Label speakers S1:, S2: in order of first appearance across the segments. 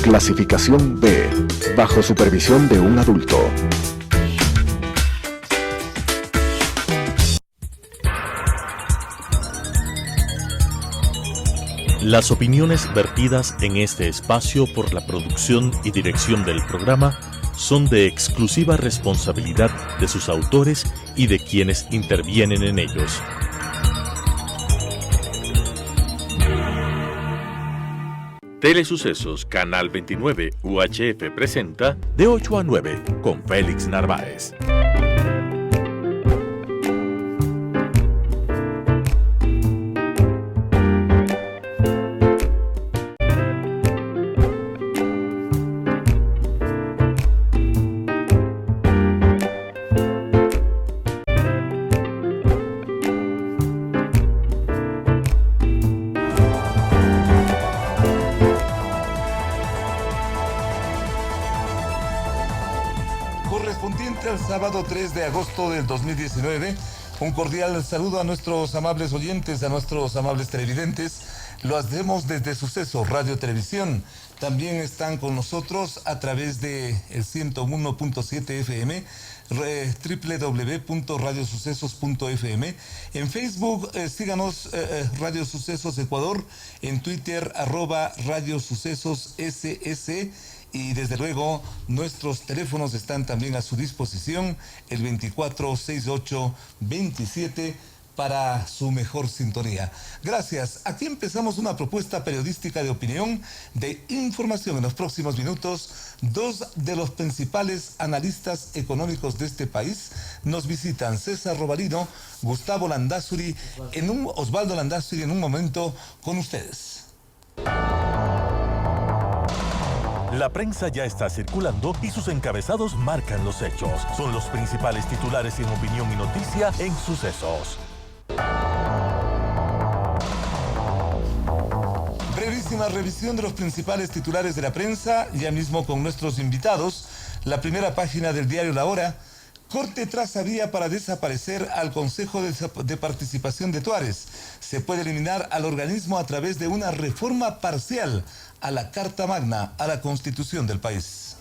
S1: Clasificación B, bajo supervisión de un adulto.
S2: Las opiniones vertidas en este espacio por la producción y dirección del programa son de exclusiva responsabilidad de sus autores y de quienes intervienen en ellos. Telesucesos Canal 29 UHF presenta De 8 a 9 con Félix Narváez.
S3: Correspondiente al sábado 3 de agosto del 2019, un cordial saludo a nuestros amables oyentes, a nuestros amables televidentes. Lo hacemos desde Sucesos Radio Televisión. También están con nosotros a través de el 101.7 FM, www.radiosucesos.fm. En Facebook, síganos Radio Sucesos Ecuador, en Twitter, @Radio Sucesos SS. Y desde luego, nuestros teléfonos están también a su disposición, el 246827, para su mejor sintonía. Gracias. Aquí empezamos una propuesta periodística de opinión, de información. En los próximos minutos, dos de los principales analistas económicos de este país nos visitan: César Robarino, Osvaldo Landázuri, en un momento con ustedes.
S2: La prensa ya está circulando y sus encabezados marcan los hechos. Son los principales titulares en opinión y noticia en Sucesos.
S3: Brevísima revisión de los principales titulares de la prensa, ya mismo con nuestros invitados. La primera página del diario La Hora: Corte traza vía para desaparecer al Consejo de Participación de Tuares. Se puede eliminar al organismo a través de una reforma parcial a la Carta Magna, a la Constitución del país.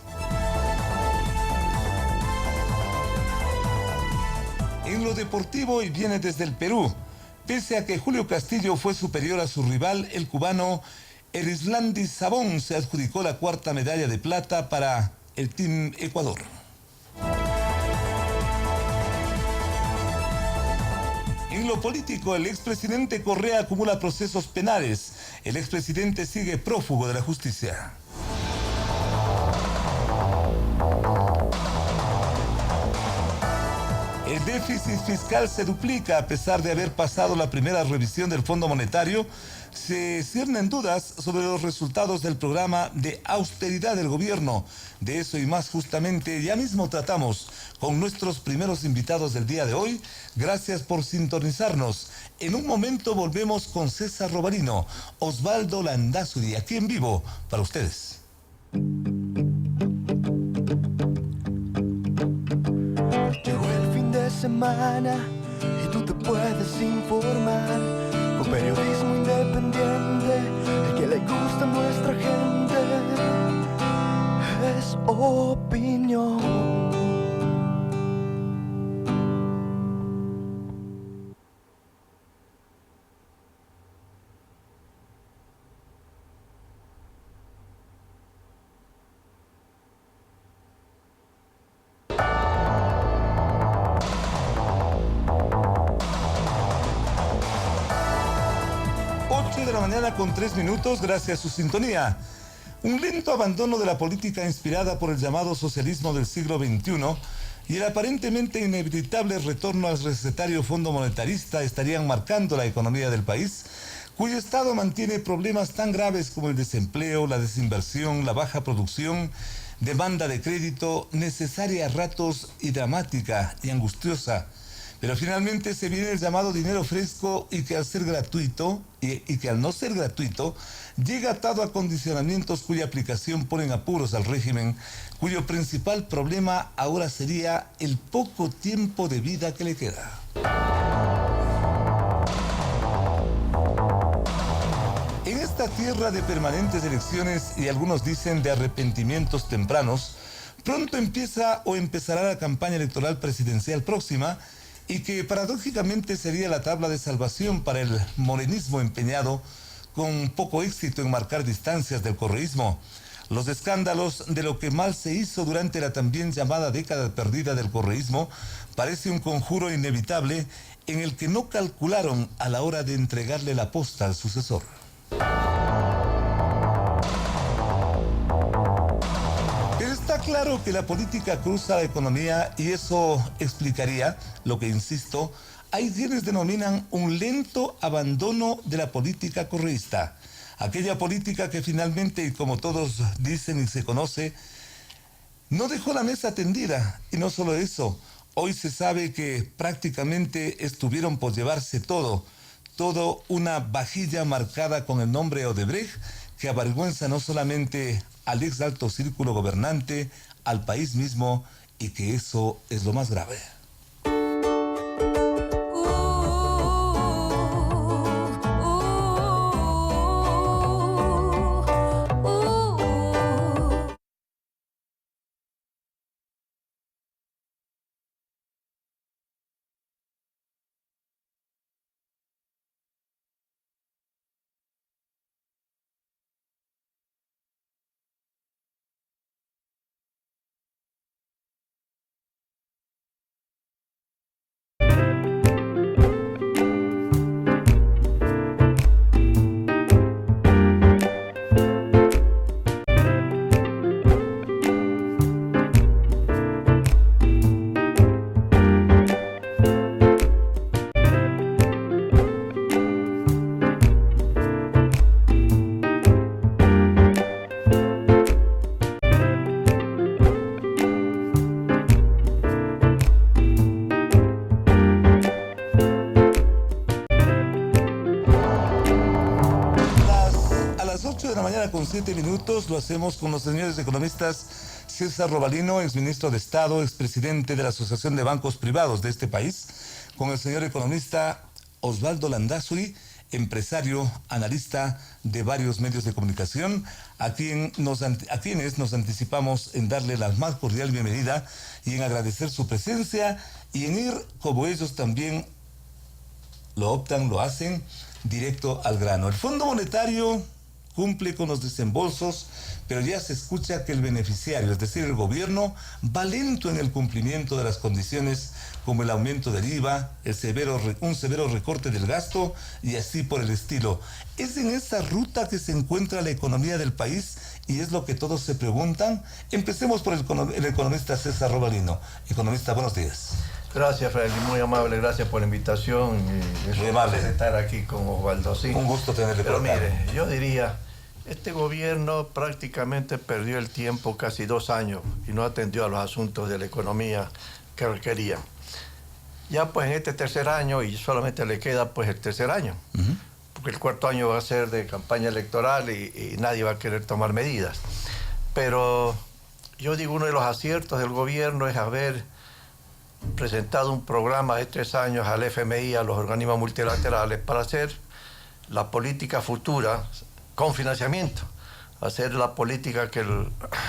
S3: En lo deportivo, y viene desde el Perú, pese a que Julio Castillo fue superior a su rival, el cubano Erislandi Sabón se adjudicó la cuarta medalla de plata para el Team Ecuador. En lo político, el expresidente Correa acumula procesos penales. El expresidente sigue prófugo de la justicia. El déficit fiscal se duplica a pesar de haber pasado la primera revisión del Fondo Monetario. Se ciernen dudas sobre los resultados del programa de austeridad del gobierno. De eso y más justamente ya mismo tratamos con nuestros primeros invitados del día de hoy. Gracias por sintonizarnos. En un momento volvemos con César Robarino, Osvaldo Landázuri, aquí en vivo para ustedes.
S4: Llegó el fin de semana y tú te puedes informar con periodismo independiente, el que le gusta a nuestra gente. Es opinión.
S3: Mañana con 3 minutos, gracias a su sintonía. Un lento abandono de la política inspirada por el llamado socialismo del siglo XXI y el aparentemente inevitable retorno al recetario fondo monetarista estarían marcando la economía del país, cuyo estado mantiene problemas tan graves como el desempleo, la desinversión, la baja producción, demanda de crédito, necesaria a ratos y dramática y angustiosa. Pero finalmente se viene el llamado dinero fresco y que al ser gratuito, y que al no ser gratuito, llega atado a condicionamientos cuya aplicación pone en apuros al régimen, cuyo principal problema ahora sería el poco tiempo de vida que le queda. esta tierra de permanentes elecciones y algunos dicen de arrepentimientos tempranos, pronto empieza o empezará la campaña electoral presidencial próxima y que paradójicamente sería la tabla de salvación para el morenismo empeñado con poco éxito en marcar distancias del correísmo. Los escándalos de lo que mal se hizo durante la también llamada década perdida del correísmo parece un conjuro inevitable en el que no calcularon a la hora de entregarle la posta al sucesor. Pero está claro que la política cruza la economía y eso explicaría lo que, insisto, hay quienes denominan un lento abandono de la política correísta. Aquella política que finalmente, y como todos dicen y se conoce, no dejó la mesa tendida. Y no solo eso, hoy se sabe que prácticamente estuvieron por llevarse todo una vajilla marcada con el nombre Odebrecht, que avergüenza no solamente al ex alto círculo gobernante, al país mismo, y que eso es lo más grave. Con 7 minutos lo hacemos con los señores economistas César Robalino, exministro de Estado, expresidente de la Asociación de Bancos Privados de este país, con el señor economista Osvaldo Landázuri, empresario, analista de varios medios de comunicación, a quienes nos anticipamos en darle la más cordial bienvenida y en agradecer su presencia y en ir, como ellos también lo optan, lo hacen, directo al grano. El Fondo Monetario cumple con los desembolsos, pero ya se escucha que el beneficiario, es decir, el gobierno, va lento en el cumplimiento de las condiciones como el aumento del IVA, un severo recorte del gasto y así por el estilo. ¿Es en esa ruta que se encuentra la economía del país y es lo que todos se preguntan? Empecemos por el economista César Robalino. Economista, buenos días.
S5: Gracias, Freddy, muy amable, gracias por la invitación. Es
S3: muy amable
S5: estar aquí con Osvaldo. Sí.
S3: Un gusto tenerle por acá.
S5: Pero mire, yo diría, este gobierno prácticamente perdió el tiempo casi 2 años y no atendió a los asuntos de la economía que requerían. Ya pues en este tercer año, y solamente le queda pues el tercer año, porque el cuarto año va a ser de campaña electoral y nadie va a querer tomar medidas. Pero yo digo, uno de los aciertos del gobierno es haber presentado un programa de 3 años al FMI, a los organismos multilaterales, para hacer la política futura con financiamiento, hacer la política que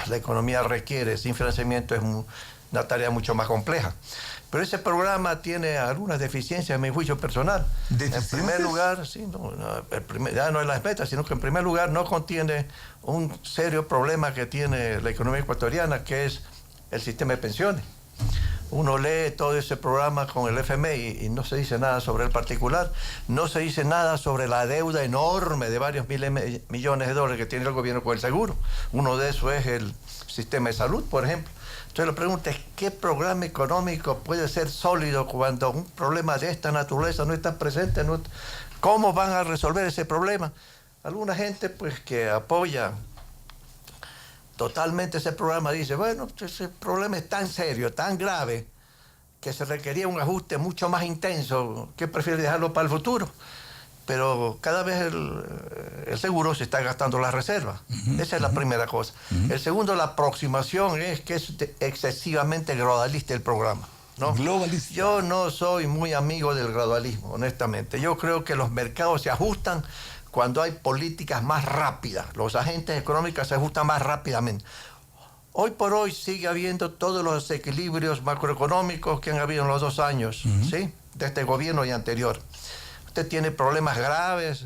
S5: la economía requiere. Sin financiamiento es una tarea mucho más compleja. Pero ese programa tiene algunas deficiencias en mi juicio personal. En primer lugar, sí, ya no es las metas, sino que en primer lugar no contiene un serio problema que tiene la economía ecuatoriana, que es el sistema de pensiones. Uno lee todo ese programa con el FMI y no se dice nada sobre el particular, no se dice nada sobre la deuda enorme de varios millones de dólares que tiene el gobierno con el seguro. Uno de esos es el sistema de salud, por ejemplo. Entonces la pregunta es, ¿qué programa económico puede ser sólido cuando un problema de esta naturaleza no está presente? ¿Cómo van a resolver ese problema? Alguna gente pues que apoya totalmente ese programa dice, bueno, ese problema es tan serio, tan grave, que se requería un ajuste mucho más intenso, que prefiere dejarlo para el futuro. Pero cada vez el seguro se está gastando las reservas. Esa es la primera cosa. El segundo, la aproximación es que es excesivamente gradualista el programa, ¿no? Globalista. Yo no soy muy amigo del gradualismo, honestamente. Yo creo que los mercados se ajustan cuando hay políticas más rápidas. Los agentes económicos se ajustan más rápidamente. Hoy por hoy sigue habiendo todos los desequilibrios macroeconómicos que han habido en los 2 años, ¿sí? De este gobierno y anterior. Usted tiene problemas graves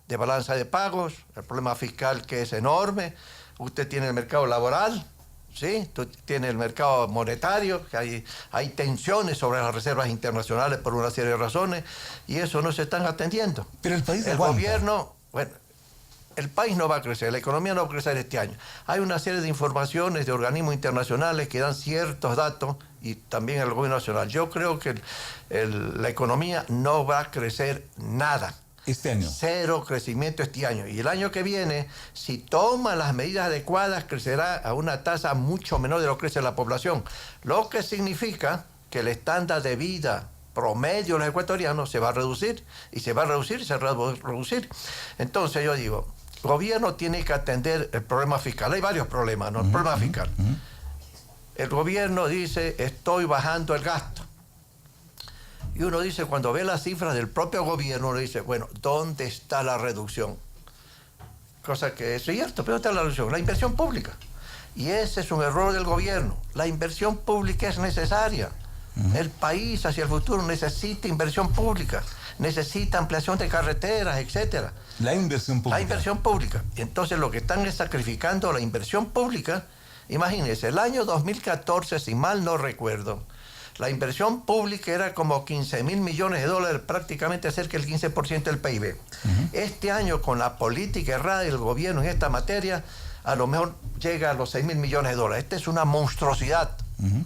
S5: de balanza de pagos, el problema fiscal que es enorme, usted tiene el mercado laboral, ¿sí? Tiene el mercado monetario, que hay tensiones sobre las reservas internacionales por una serie de razones, y eso no se están atendiendo.
S3: Pero el país
S5: El
S3: aguanta.
S5: gobierno, bueno, el país no va a crecer, la economía no va a crecer este año. Hay una serie de informaciones de organismos internacionales que dan ciertos datos, y también el gobierno nacional. Yo creo que la economía no va a crecer nada.
S3: Este año.
S5: 0 crecimiento este año. Y el año que viene, si toma las medidas adecuadas, crecerá a una tasa mucho menor de lo que crece la población. Lo que significa que el estándar de vida promedio de los ecuatorianos se va a reducir, y se va a reducir, y se va a reducir. Entonces yo digo, el gobierno tiene que atender el problema fiscal. Hay varios problemas, ¿no? El problema fiscal. El gobierno dice, estoy bajando el gasto. Y uno dice, cuando ve las cifras del propio gobierno, uno dice, bueno, ¿dónde está la reducción? Cosa que es cierto, pero ¿dónde está la reducción? La inversión pública. Y ese es un error del gobierno. La inversión pública es necesaria. El país hacia el futuro necesita inversión pública, necesita ampliación de carreteras, etcétera.
S3: La inversión pública.
S5: La inversión pública. Y entonces lo que están es sacrificando la inversión pública. Imagínense, el año 2014, si mal no recuerdo, la inversión pública era como 15.000 millones de dólares, prácticamente cerca del 15% del PIB. Este año, con la política errada del gobierno en esta materia, a lo mejor llega a los 6.000 millones de dólares. Esta es una monstruosidad.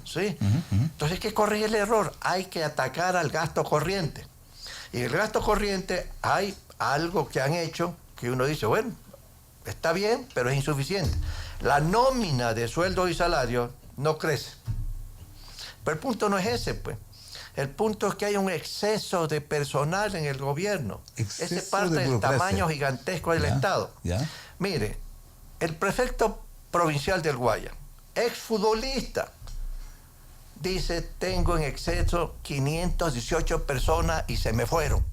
S5: ¿Sí? Entonces hay que corregir el error, hay que atacar al gasto corriente. Y en el gasto corriente hay algo que han hecho que uno dice, bueno, está bien, pero es insuficiente. La nómina de sueldos y salarios no crece. Pero el punto no es ese, pues. El punto es que hay un exceso de personal en el gobierno.
S3: Exceso
S5: Ese parte
S3: de
S5: del
S3: burocracia.
S5: tamaño gigantesco del Estado. Mire, el prefecto provincial del Guaya, exfutbolista, dice, tengo en exceso 518 personas y se me fueron.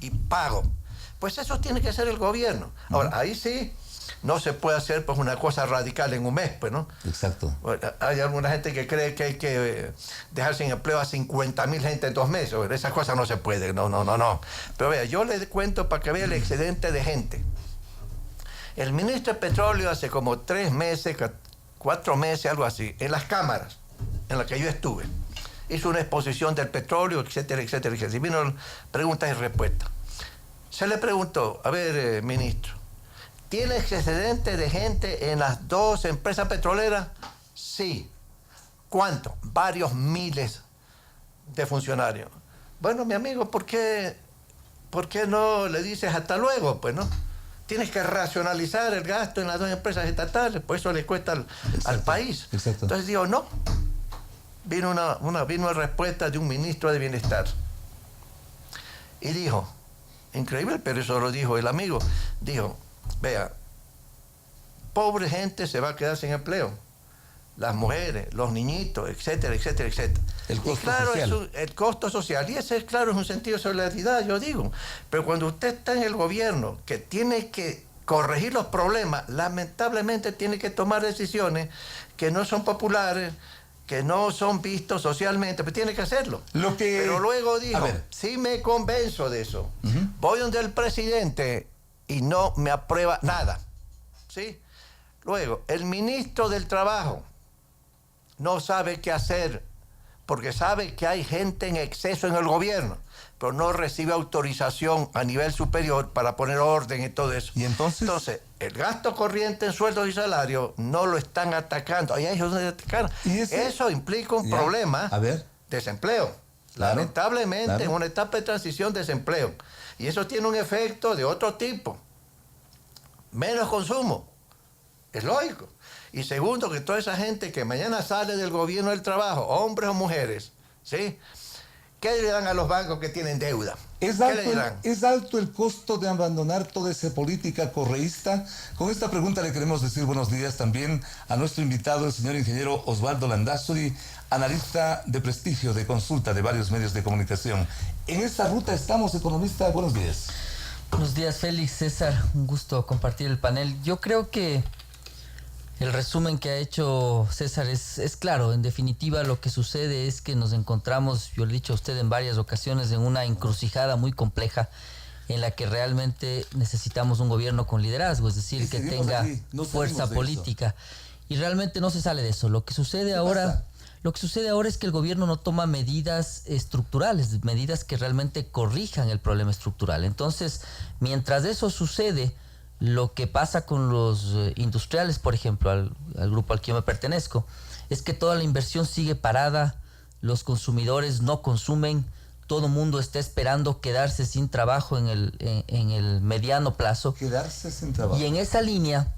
S5: Y pago. Pues eso tiene que ser el gobierno. Ahora, ahí sí, no se puede hacer pues una cosa radical en un mes, pues, ¿no?
S3: Exacto.
S5: Bueno, hay alguna gente que cree que hay que dejar sin empleo a 50.000 gente en 2 meses. Bueno, esas cosas no se pueden, no. Pero vea, yo les cuento para que vea el excedente de gente. El ministro de Petróleo hace como 3 meses, 4 meses, algo así, en las cámaras en las que yo estuve, hizo una exposición del petróleo, etcétera, etcétera, etcétera. Y vino preguntas y respuestas. Se le preguntó, a ver, ministro, ¿tiene excedente de gente en las 2 empresas petroleras? Sí. ¿Cuánto? Varios miles de funcionarios. Bueno, mi amigo, ¿por qué no le dices hasta luego? Pues, ¿no? Tienes que racionalizar el gasto en las 2 empresas estatales, pues eso le cuesta al país.
S3: Exacto.
S5: Entonces digo, no. Vino una respuesta de un ministro de Bienestar. Y dijo, increíble, pero eso lo dijo el amigo, dijo, vea, pobre gente se va a quedar sin empleo. Las mujeres, los niñitos, etcétera, etcétera, etcétera.
S3: El costo
S5: y claro,
S3: social.
S5: el costo social. Y ese, claro, es un sentido de solidaridad, yo digo. Pero cuando usted está en el gobierno, que tiene que corregir los problemas, lamentablemente tiene que tomar decisiones que no son populares, que no son vistos socialmente, pero tiene que hacerlo. Pero luego dijo, si me convenzo de eso, voy donde el presidente y no me aprueba nada. ¿Sí? Luego, el ministro del Trabajo no sabe qué hacer, porque sabe que hay gente en exceso en el gobierno, pero no recibe autorización a nivel superior para poner orden y todo eso.
S3: ¿Y entonces?
S5: El gasto corriente en sueldos y salarios no lo están atacando. Ahí hay donde atacar. Eso implica un problema. Desempleo.
S3: Claro,
S5: lamentablemente, en una etapa de transición, desempleo. Y eso tiene un efecto de otro tipo. Menos consumo. Es lógico. Y segundo, que toda esa gente que mañana sale del gobierno del trabajo, hombres o mujeres, ¿sí? ¿Qué le dan a los bancos que tienen deuda?
S3: ¿Es alto el costo de abandonar toda esa política correísta? Con esta pregunta le queremos decir buenos días también a nuestro invitado, el señor ingeniero Osvaldo Landázuri, analista de prestigio de consulta de varios medios de comunicación. En esta ruta estamos, economista, buenos días.
S6: Buenos días, Félix, César, un gusto compartir el panel. Yo creo que el resumen que ha hecho César es claro. En definitiva, lo que sucede es que nos encontramos, yo le he dicho a usted en varias ocasiones, en una encrucijada muy compleja en la que realmente necesitamos un gobierno con liderazgo, es decir, que tenga fuerza política. Y realmente no se sale de eso. Lo que sucede ahora es que el gobierno no toma medidas estructurales, medidas que realmente corrijan el problema estructural. Entonces, mientras eso sucede, lo que pasa con los industriales, por ejemplo, al grupo al que yo me pertenezco, es que toda la inversión sigue parada, los consumidores no consumen, todo el mundo está esperando quedarse sin trabajo en el mediano plazo.
S3: Quedarse sin trabajo.
S6: Y en esa línea,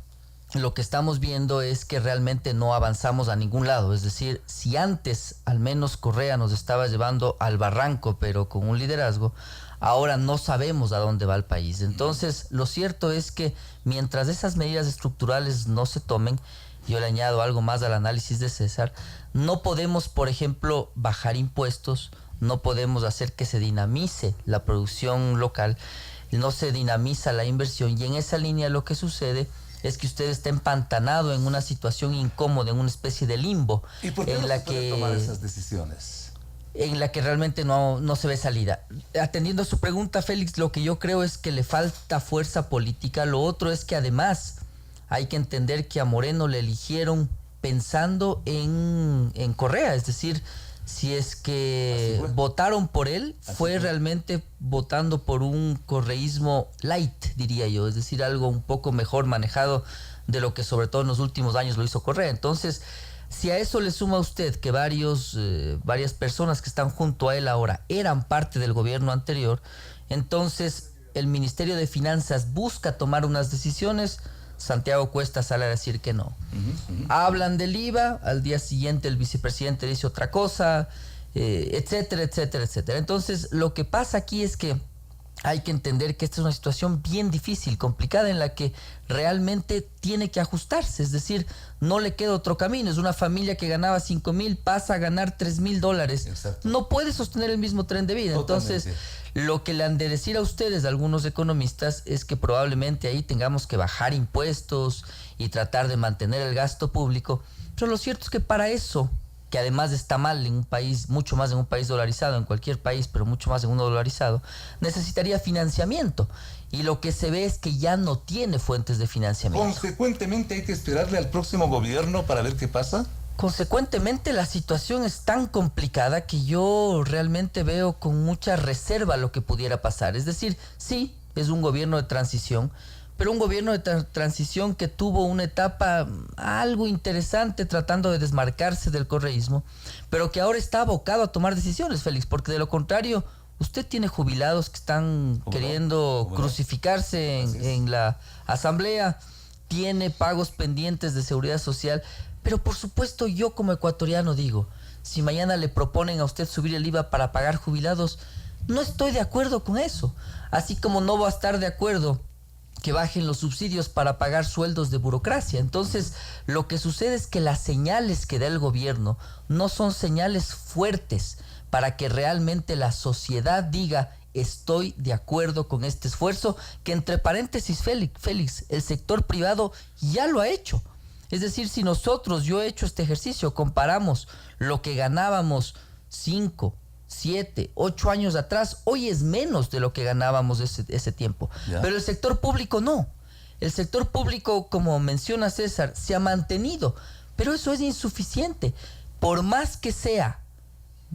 S6: lo que estamos viendo es que realmente no avanzamos a ningún lado. Es decir, si antes al menos Correa nos estaba llevando al barranco, pero con un liderazgo, ahora no sabemos a dónde va el país. Entonces, lo cierto es que mientras esas medidas estructurales no se tomen, yo le añado algo más al análisis de César, no podemos, por ejemplo, bajar impuestos, no podemos hacer que se dinamice la producción local, no se dinamiza la inversión, y en esa línea lo que sucede es que usted está empantanado en una situación incómoda, en una especie de limbo.
S3: ¿Y por qué
S6: en
S3: no
S6: la
S3: se puede
S6: que
S3: tomar esas decisiones?
S6: En la que realmente no se ve salida. Atendiendo a su pregunta, Félix, lo que yo creo es que le falta fuerza política. Lo otro es que además hay que entender que a Moreno le eligieron pensando en Correa, es decir, si es que votaron por él, fue realmente votando por un correísmo light, diría yo, es decir, algo un poco mejor manejado de lo que sobre todo en los últimos años lo hizo Correa. Entonces, si a eso le suma usted que varias personas que están junto a él ahora eran parte del gobierno anterior, entonces el Ministerio de Finanzas busca tomar unas decisiones, Santiago Cuesta sale a decir que no. Hablan del IVA, al día siguiente el vicepresidente dice otra cosa, etcétera, etcétera, etcétera. Entonces, lo que pasa aquí es que hay que entender que esta es una situación bien difícil, complicada, en la que realmente tiene que ajustarse, es decir, no le queda otro camino. Es una familia que ganaba 5,000, pasa a ganar $3,000.
S3: Exacto.
S6: No puede sostener el mismo tren de vida.
S3: Totalmente.
S6: Entonces, lo que le han de decir a ustedes, algunos economistas, es que probablemente ahí tengamos que bajar impuestos y tratar de mantener el gasto público. Pero lo cierto es que para eso, que además está mal en un país, mucho más en un país dolarizado, en cualquier país, pero mucho más en uno dolarizado, necesitaría financiamiento. Y lo que se ve es que ya no tiene fuentes de financiamiento.
S3: Consecuentemente, hay que esperarle al próximo gobierno para ver qué pasa.
S6: Consecuentemente, la situación es tan complicada que yo realmente veo con mucha reserva lo que pudiera pasar. Es decir, sí, es un gobierno de transición, pero un gobierno de transición que tuvo una etapa algo interesante tratando de desmarcarse del correísmo, pero que ahora está abocado a tomar decisiones, Félix, porque de lo contrario, usted tiene jubilados que están queriendo crucificarse en la asamblea, tiene pagos pendientes de seguridad social, pero por supuesto yo como ecuatoriano digo, si mañana le proponen a usted subir el IVA para pagar jubilados, no estoy de acuerdo con eso, así como no voy a estar de acuerdo que bajen los subsidios para pagar sueldos de burocracia. Entonces, lo que sucede es que las señales que da el gobierno no son señales fuertes para que realmente la sociedad diga estoy de acuerdo con este esfuerzo, que entre paréntesis, Félix, el sector privado ya lo ha hecho. Es decir, si nosotros, yo he hecho este ejercicio, comparamos lo que ganábamos 5, 7, 8 años atrás, hoy es menos de lo que ganábamos ese tiempo. ¿Ya? Pero el sector público no. El sector público, como menciona César, se ha mantenido, pero eso es insuficiente. Por más que sea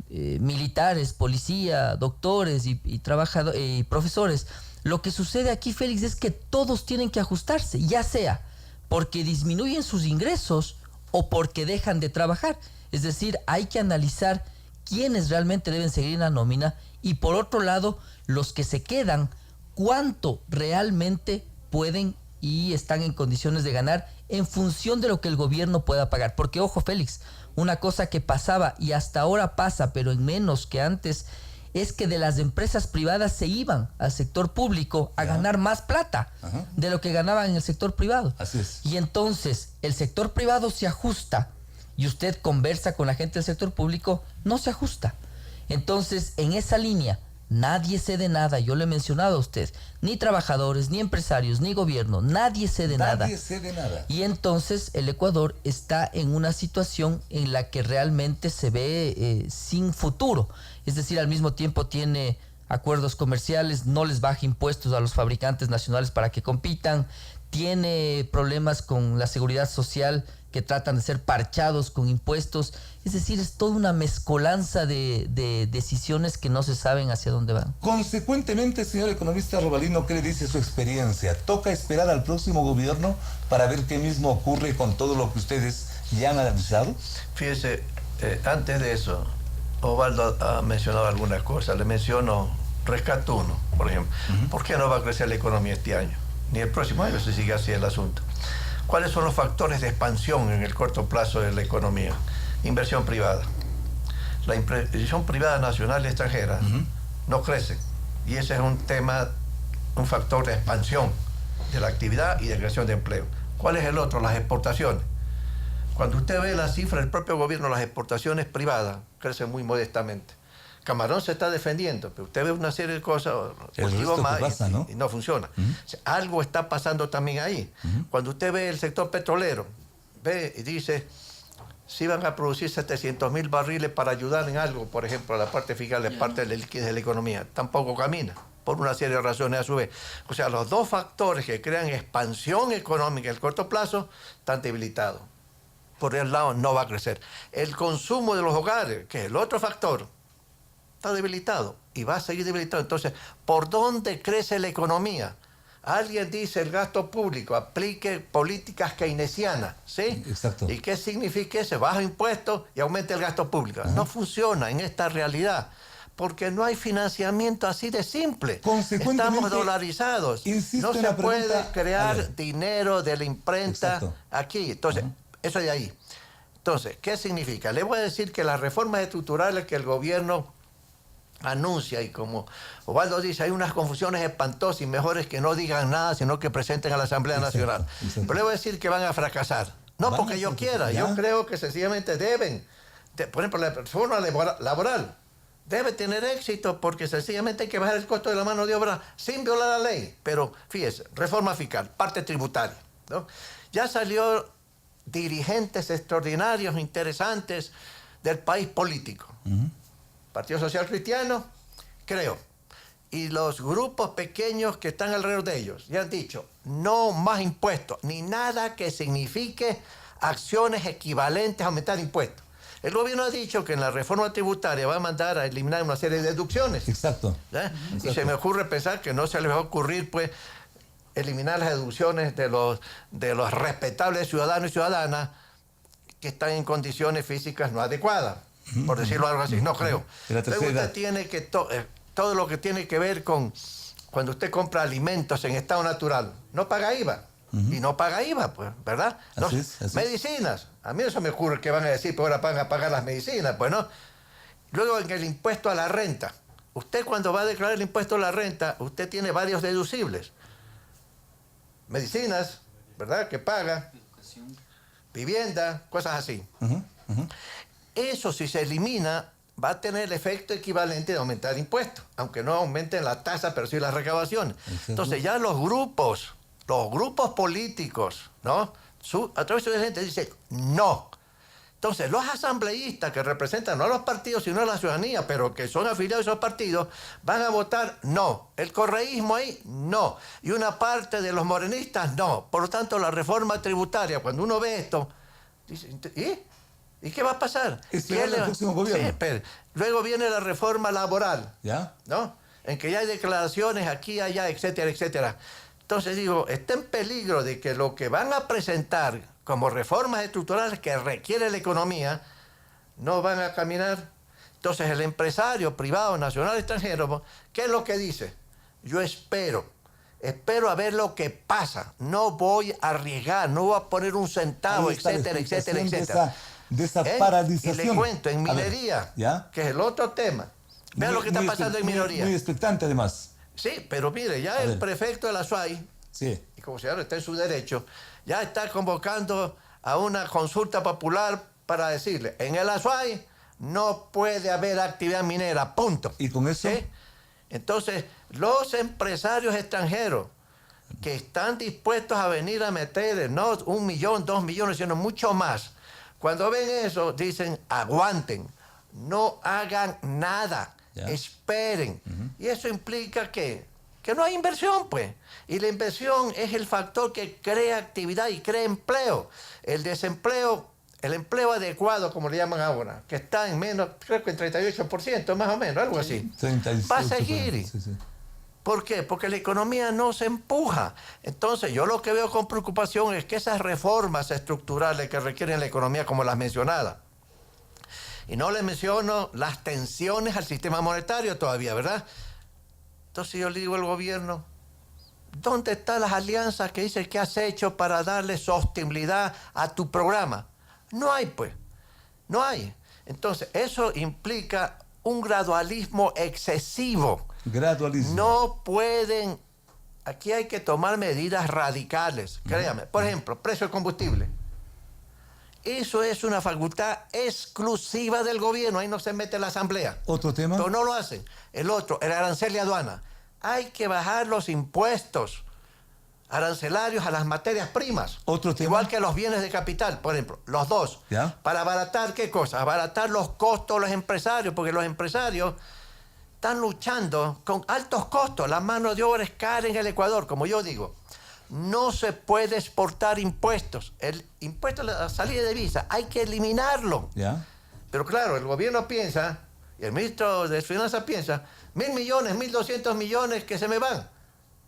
S6: militares, policía, doctores y trabajadores y profesores, lo que sucede aquí, Félix, es que todos tienen que ajustarse, ya sea porque disminuyen sus ingresos o porque dejan de trabajar. Es decir, hay que analizar quiénes realmente deben seguir en la nómina y por otro lado, los que se quedan, cuánto realmente pueden y están en condiciones de ganar en función de lo que el gobierno pueda pagar. Porque ojo, Félix, una cosa que pasaba y hasta ahora pasa, pero en menos que antes, es que de las empresas privadas se iban al sector público a ganar más plata de lo que ganaban en el sector privado.
S3: Así es.
S6: Y entonces el sector privado se ajusta y usted conversa con la gente del sector público, no se ajusta. Entonces, en esa línea, Nadie cede nada, yo le he mencionado a usted. Ni trabajadores, ni empresarios, ni gobierno, nadie cede nada.
S3: Nadie cede nada.
S6: Y entonces el Ecuador está en una situación en la que realmente se ve sin futuro. Es decir, al mismo tiempo tiene acuerdos comerciales, no les baja impuestos a los fabricantes nacionales para que compitan, tiene problemas con la seguridad social que tratan de ser parchados con impuestos. Es decir, es toda una mezcolanza de decisiones que no se saben hacia dónde van.
S3: Consecuentemente, señor economista Robalino, ¿qué le dice su experiencia? ¿Toca esperar al próximo gobierno para ver qué mismo ocurre con todo lo que ustedes ya han analizado?
S5: Fíjese, antes de eso, Osvaldo ha mencionado algunas cosas. Le menciono Rescate 1, por ejemplo. ¿Por qué no va a crecer la economía este año? Ni el próximo año se sigue así el asunto. ¿Cuáles son los factores de expansión en el corto plazo de la economía? Inversión privada. La inversión privada nacional y extranjera no crece. Y ese es un tema, un factor de expansión de la actividad y de creación de empleo. ¿Cuál es el otro? Las exportaciones. Cuando usted ve la cifra del propio gobierno, las exportaciones privadas crecen muy modestamente. Camarón se está defendiendo, pero usted ve una serie de cosas, y no funciona. O sea, algo está pasando también ahí. Cuando usted ve el sector petrolero, ve y dice, si van a producir 700.000 barriles para ayudar en algo, por ejemplo, a la parte fiscal, la parte de la liquidez de la economía, tampoco camina, por una serie de razones a su vez. O sea, los dos factores que crean expansión económica en el corto plazo están debilitados. Por el lado no va a crecer. El consumo de los hogares, que es el otro factor, está debilitado y va a seguir debilitado. Entonces, ¿por dónde crece la economía? Alguien dice el gasto público, aplique políticas keynesianas, ¿sí?
S3: Exacto.
S5: ¿Y qué significa eso? Baja impuestos y aumenta el gasto público. No funciona en esta realidad, porque no hay financiamiento así de simple. Estamos dolarizados. No se puede crear dinero de la imprenta aquí. Entonces, eso de ahí. Entonces, ¿qué significa? Le voy a decir que las reformas estructurales que el gobierno anuncia, y como Osvaldo dice, hay unas confusiones espantosas y mejores que no digan nada, sino que presenten a la Asamblea Nacional. Pero le voy a decir que van a fracasar. No porque yo quiera, yo creo que sencillamente deben. Por ejemplo, la reforma laboral debe tener éxito porque sencillamente hay que bajar el costo de la mano de obra sin violar la ley. Pero fíjese, reforma fiscal, parte tributaria, ¿no? Ya salió dirigentes extraordinarios, interesantes del país político. Partido Social Cristiano, creo, y los grupos pequeños que están alrededor de ellos, ya han dicho, no más impuestos, ni nada que signifique acciones equivalentes a aumentar impuestos. El gobierno ha dicho que en la reforma tributaria va a mandar a eliminar una serie de deducciones.
S3: Exacto.
S5: Y se me ocurre pensar que no se les va a ocurrir, pues, eliminar las deducciones de los respetables ciudadanos y ciudadanas que están en condiciones físicas no adecuadas. Por decirlo algo así, no creo. Luego usted tiene que todo lo que tiene que ver con cuando usted compra alimentos en estado natural, no paga IVA. Y no paga IVA, pues, ¿verdad?
S3: Así es.
S5: Medicinas. A mí no se me ocurre que van a decir, pues ahora van a pagar las medicinas, pues no. Luego en el impuesto a la renta. Usted cuando va a declarar el impuesto a la renta, usted tiene varios deducibles. Medicinas, ¿verdad? Que paga. Vivienda, cosas así. Eso, si se elimina, va a tener el efecto equivalente de aumentar impuestos, aunque no aumenten la tasa, pero sí las recaudaciones. Entonces ya los grupos políticos, ¿no? A través de su gente dicen no. Entonces los asambleístas que representan no a los partidos, sino a la ciudadanía, pero que son afiliados a esos partidos, van a votar no. El correísmo ahí, no. Y una parte de los morenistas, no. Por lo tanto, la reforma tributaria, cuando uno ve esto, dice, ¿y qué va a pasar?
S3: Esperar el próximo gobierno.
S5: Sí, luego viene la reforma laboral,
S3: ¿ya?
S5: ¿no? En que ya hay declaraciones aquí, allá, etcétera, etcétera. Entonces digo, está en peligro de que lo que van a presentar como reformas estructurales que requiere la economía no van a caminar. Entonces el empresario privado, nacional, extranjero, ¿qué es lo que dice? Yo espero a ver lo que pasa. No voy a arriesgar, no voy a poner un centavo, etcétera, etcétera, etcétera.
S3: De esa paralización.
S5: Y le cuento, en minería, que es el otro tema. Vean lo que está pasando en minería.
S3: Muy expectante, además.
S5: Sí, pero mire, ya el prefecto de la SUAY, y como señor está en su derecho, ya está convocando a una consulta popular para decirle, en el Azuay no puede haber actividad minera, punto.
S3: ¿Y con eso?
S5: Entonces, los empresarios extranjeros que están dispuestos a venir a meter no 1 millón, 2 millones, sino mucho más, cuando ven eso, dicen, aguanten, no hagan nada, esperen. Y eso implica que no hay inversión, pues. Y la inversión es el factor que crea actividad y crea empleo. El desempleo, el empleo adecuado, como le llaman ahora, que está en menos, creo que en 38%, más o menos, algo así.
S3: 38%.
S5: Va a seguir.
S3: Sí, sí.
S5: ¿Por qué? Porque la economía no se empuja. Entonces, yo lo que veo con preocupación es que esas reformas estructurales que requieren la economía, como las mencionadas, y no le menciono las tensiones al sistema monetario todavía, ¿verdad? Entonces yo le digo al gobierno, ¿dónde están las alianzas que dices que has hecho para darle sostenibilidad a tu programa? No hay, pues. No hay. Entonces, eso implica un gradualismo excesivo.
S3: Gradualismo.
S5: No pueden... Aquí hay que tomar medidas radicales, créame. Por ejemplo, precio del combustible. Eso es una facultad exclusiva del gobierno. Ahí no se mete la asamblea.
S3: ¿Otro tema?
S5: Pero no lo hacen. El otro, el arancel y aduana. Hay que bajar los impuestos arancelarios a las materias primas.
S3: ¿Otro tema?
S5: Igual que los bienes de capital, por ejemplo. Los dos.
S3: ¿Ya?
S5: Para abaratar, ¿qué cosa? Abaratar los costos de los empresarios, porque los empresarios están luchando con altos costos. La mano de obra es cara en el Ecuador, como yo digo. No se puede exportar impuestos. El impuesto a la salida de divisa hay que eliminarlo.
S3: ¿Ya?
S5: Pero claro, el gobierno piensa, y el ministro de Finanzas piensa, 1.000 millones, 1.200 millones que se me van.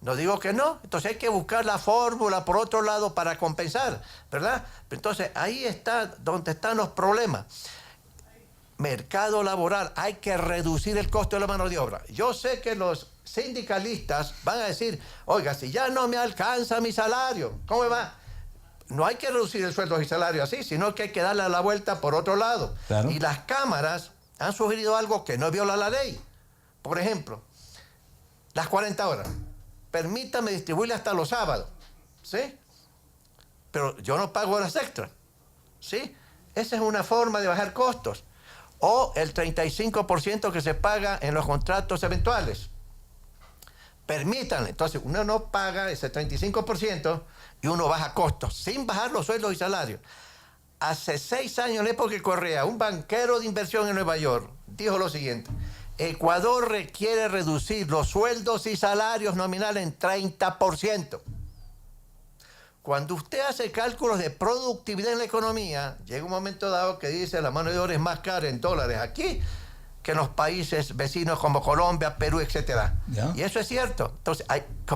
S5: No digo que no, entonces hay que buscar la fórmula por otro lado para compensar, ¿verdad? Entonces ahí está donde están los problemas. Mercado laboral, hay que reducir el costo de la mano de obra. Yo sé que los sindicalistas van a decir, oiga, si ya no me alcanza mi salario, ¿cómo me va? No hay que reducir el sueldo y salario así, sino que hay que darle la vuelta por otro lado.
S3: Claro.
S5: Y las cámaras han sugerido algo que no viola la ley. Por ejemplo, las 40 horas. Permítame distribuirle hasta los sábados, ¿sí? Pero yo no pago horas extras, ¿sí? Esa es una forma de bajar costos. O el 35% que se paga en los contratos eventuales. Permítanle. Entonces, uno no paga ese 35% y uno baja costos, sin bajar los sueldos y salarios. Hace 6 años, en la época de Correa, un banquero de inversión en Nueva York dijo lo siguiente: Ecuador requiere reducir los sueldos y salarios nominales en 30%. Cuando usted hace cálculos de productividad en la economía, llega un momento dado que dice la mano de obra es más cara en dólares aquí que en los países vecinos como Colombia, Perú, etc. Y eso es cierto. Entonces,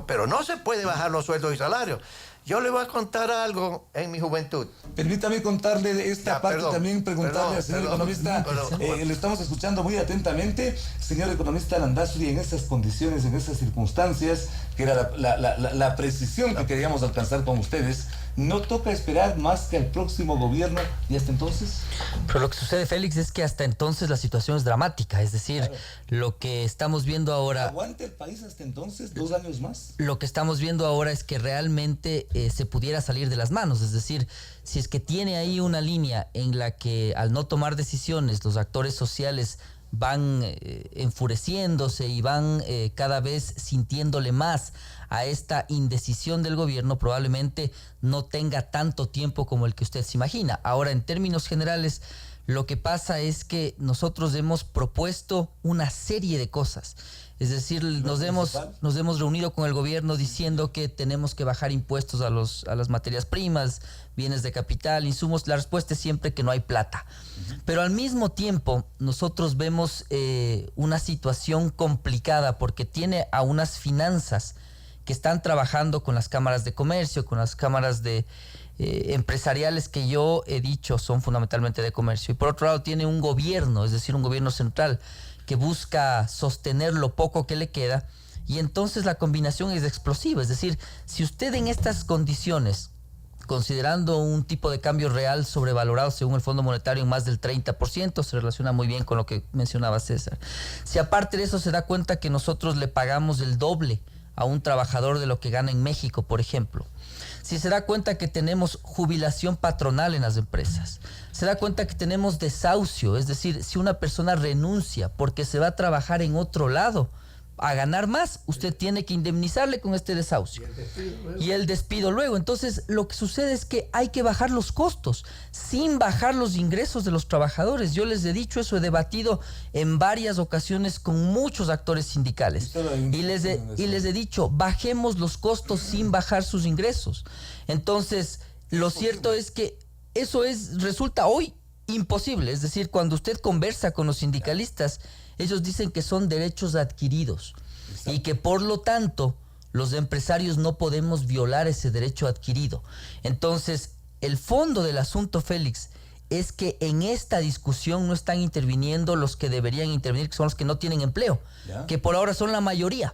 S5: pero no se puede bajar los sueldos y salarios. Yo le voy a contar algo en mi juventud.
S3: Permítame contarle de esta parte también, preguntarle al señor economista. Le estamos escuchando muy atentamente. Señor economista Landazuri, en esas condiciones, en esas circunstancias, que era la precisión que queríamos alcanzar con ustedes, ¿no toca esperar más que al próximo gobierno y hasta entonces?
S6: Pero lo que sucede, Félix, es que hasta entonces la situación es dramática. Es decir, claro, lo que estamos viendo ahora...
S3: ¿Aguante el país hasta entonces? ¿2 años más?
S6: Lo que estamos viendo ahora es que realmente se pudiera salir de las manos. Es decir, si es que tiene ahí una línea en la que al no tomar decisiones los actores sociales van enfureciéndose y van cada vez sintiéndole más a esta indecisión del gobierno, probablemente no tenga tanto tiempo como el que usted se imagina. Ahora, en términos generales, lo que pasa es que nosotros hemos propuesto una serie de cosas. Es decir, nos hemos reunido con el gobierno diciendo que tenemos que bajar impuestos a las materias primas, bienes de capital, insumos. La respuesta es siempre que no hay plata. Pero al mismo tiempo, nosotros vemos una situación complicada porque tiene a unas finanzas que están trabajando con las cámaras de comercio, con las cámaras de empresariales que yo he dicho son fundamentalmente de comercio. Y por otro lado tiene un gobierno, es decir, un gobierno central que busca sostener lo poco que le queda, y entonces la combinación es explosiva. Es decir, si usted en estas condiciones, considerando un tipo de cambio real sobrevalorado según el Fondo Monetario en más del 30%, se relaciona muy bien con lo que mencionaba César. Si aparte de eso se da cuenta que nosotros le pagamos el doble a un trabajador de lo que gana en México, por ejemplo. Si se da cuenta que tenemos jubilación patronal en las empresas, se da cuenta que tenemos desahucio, es decir, si una persona renuncia porque se va a trabajar en otro lado, a ganar más, usted tiene que indemnizarle con este desahucio. Y el despido luego. Entonces, lo que sucede es que hay que bajar los costos sin bajar los ingresos de los trabajadores. Yo les he dicho eso, he debatido en varias ocasiones con muchos actores sindicales. Y les he dicho, bajemos los costos sin bajar sus ingresos. Entonces, lo cierto es que eso resulta hoy imposible. Es decir, cuando usted conversa con los sindicalistas, ellos dicen que son derechos adquiridos. Exacto. Y que por lo tanto los empresarios no podemos violar ese derecho adquirido. Entonces, el fondo del asunto, Félix, es que en esta discusión no están interviniendo los que deberían intervenir, que son los que no tienen empleo, que por ahora son la mayoría.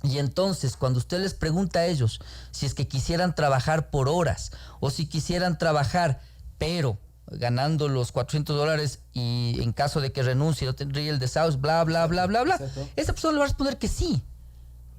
S6: Y entonces, cuando usted les pregunta a ellos si es que quisieran trabajar por horas o si quisieran trabajar, pero ganando los $400 y en caso de que renuncie no tendría el desahucio, bla, bla, bla, bla, bla. Exacto. Esa persona le va a responder que sí.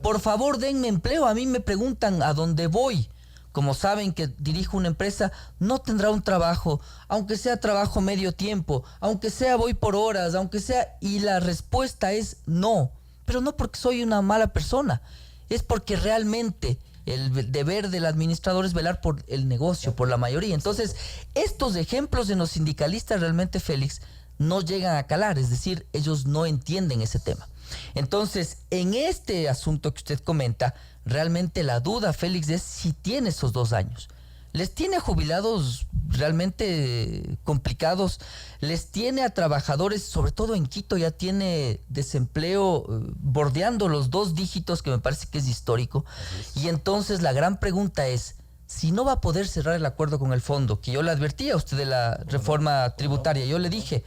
S6: Por favor, denme empleo. A mí me preguntan a dónde voy. Como saben que dirijo una empresa, no tendrá un trabajo, aunque sea trabajo medio tiempo, aunque sea voy por horas, aunque sea... Y la respuesta es no. Pero no porque soy una mala persona. Es porque realmente... el deber del administrador es velar por el negocio, por la mayoría. Entonces, estos ejemplos de los sindicalistas realmente, Félix, no llegan a calar. Es decir, ellos no entienden ese tema. Entonces, en este asunto que usted comenta, realmente la duda, Félix, es si tiene esos 2 años. Les tiene a jubilados realmente complicados, les tiene a trabajadores, sobre todo en Quito ya tiene desempleo bordeando los 2 dígitos, que me parece que es histórico. Y entonces la gran pregunta es, si no va a poder cerrar el acuerdo con el fondo, que yo le advertía a usted de la reforma tributaria, yo le dije,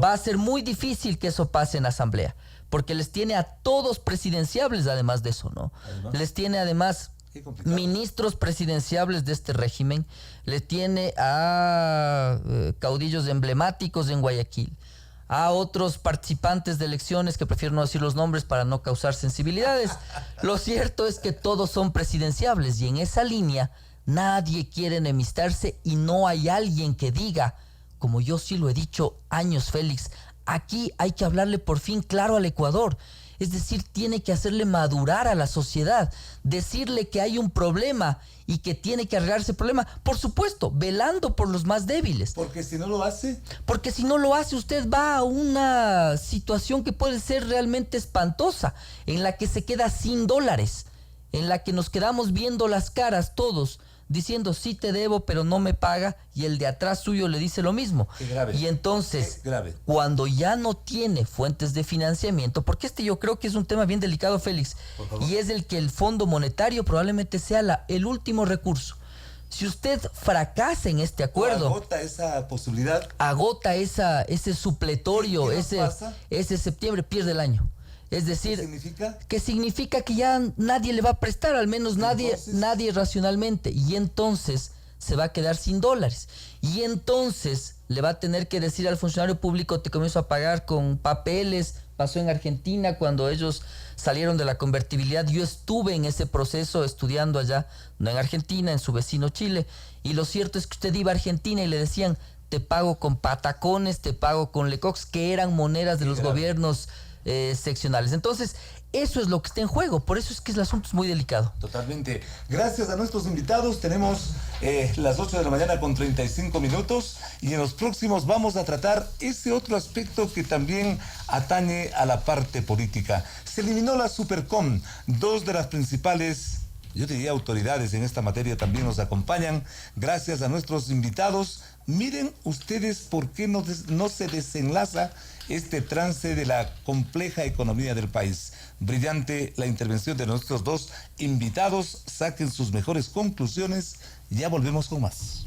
S6: va a ser muy difícil que eso pase en asamblea, porque les tiene a todos presidenciables además de eso, ¿no? Les tiene además... ministros presidenciables de este régimen, le tiene a caudillos emblemáticos en Guayaquil, a otros participantes de elecciones que prefiero no decir los nombres para no causar sensibilidades. Lo cierto es que todos son presidenciables y en esa línea nadie quiere enemistarse y no hay alguien que diga, como yo sí lo he dicho años, Félix, aquí hay que hablarle por fin claro al Ecuador. Es decir, tiene que hacerle madurar a la sociedad, decirle que hay un problema y que tiene que arreglar ese problema, por supuesto, velando por los más débiles.
S3: Porque si no lo hace...
S6: Porque si no lo hace, usted va a una situación que puede ser realmente espantosa, en la que se queda sin dólares, en la que nos quedamos viendo las caras todos, diciendo sí te debo pero no me paga, y el de atrás suyo le dice lo mismo.
S3: Qué grave.
S6: Y entonces, cuando ya no tiene fuentes de financiamiento, porque yo creo que es un tema bien delicado, Félix, y es el que el Fondo Monetario probablemente sea el último recurso. Si usted fracasa en este acuerdo,
S3: agota esa posibilidad,
S6: agota ese supletorio, ese septiembre, pierde el año. Es decir,
S3: ¿qué significa?
S6: Que significa que ya nadie le va a prestar, al menos nadie racionalmente, y entonces se va a quedar sin dólares. Y entonces le va a tener que decir al funcionario público, te comienzo a pagar con papeles. Pasó en Argentina cuando ellos salieron de la convertibilidad. Yo estuve en ese proceso estudiando allá, no en Argentina, en su vecino Chile. Y lo cierto es que usted iba a Argentina y le decían, te pago con patacones, te pago con lecox, que eran monedas de los gobiernos seccionales. Entonces, eso es lo que está en juego. Por eso es que el asunto es muy delicado.
S3: Totalmente. Gracias a nuestros invitados. Tenemos las 8 de la mañana con 35 minutos y en los próximos vamos a tratar ese otro aspecto que también atañe a la parte política. Se eliminó la Supercom. 2 de las principales, yo diría, autoridades en esta materia también nos acompañan. Gracias a nuestros invitados. Miren ustedes por qué no se desenlaza este trance de la compleja economía del país. Brillante la intervención de nuestros 2 invitados. Saquen sus mejores conclusiones. Ya volvemos con más.